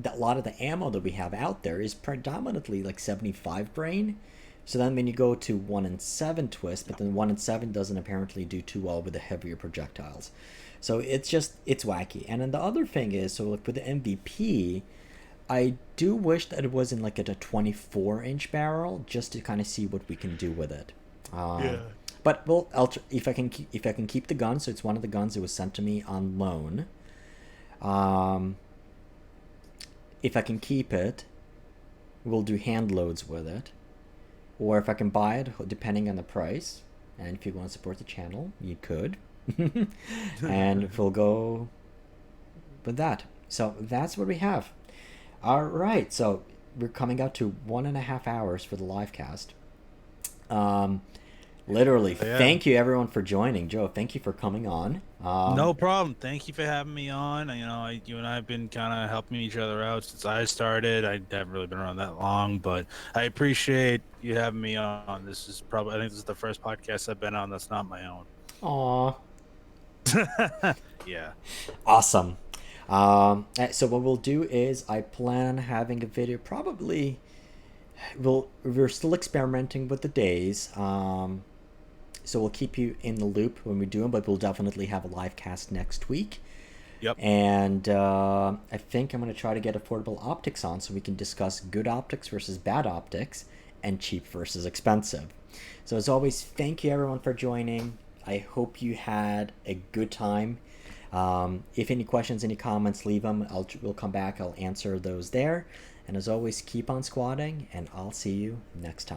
Speaker 1: a lot of the ammo that we have out there is predominantly like 75 grain. So then when you go to 1 and 7 twist, but then 1 and 7 doesn't apparently do too well with the heavier projectiles. So it's wacky. And then the other thing is, so like with the MVP, I do wish that it was in like a 24-inch barrel, just to kind of see what we can do with it.
Speaker 2: Yeah.
Speaker 1: But if I can keep the gun, so it's one of the guns that was sent to me on loan. If I can keep it, we'll do hand loads with it. Or if I can buy it, depending on the price, and if you want to support the channel, you could. And we'll go with that. So that's what we have. All right, so we're coming out to 1.5 hours for the live cast. Literally, thank you everyone for joining. Joe, thank you for coming on.
Speaker 2: No problem. Thank you for having me on. You and I have been kind of helping each other out since I started. I haven't really been around that long, but I appreciate you having me on. I think this is the first podcast I've been on that's not my own.
Speaker 1: Aw.
Speaker 2: Yeah.
Speaker 1: Awesome. So what we'll do is I plan on having a video probably. We're still experimenting with the days. So we'll keep you in the loop when we do them, but we'll definitely have a live cast next week.
Speaker 2: Yep.
Speaker 1: And I think I'm going to try to get affordable optics on so we can discuss good optics versus bad optics and cheap versus expensive. So as always, thank you everyone for joining. I hope you had a good time. If any questions, any comments, leave them. We'll come back. I'll answer those there. And as always, keep on squatting, and I'll see you next time.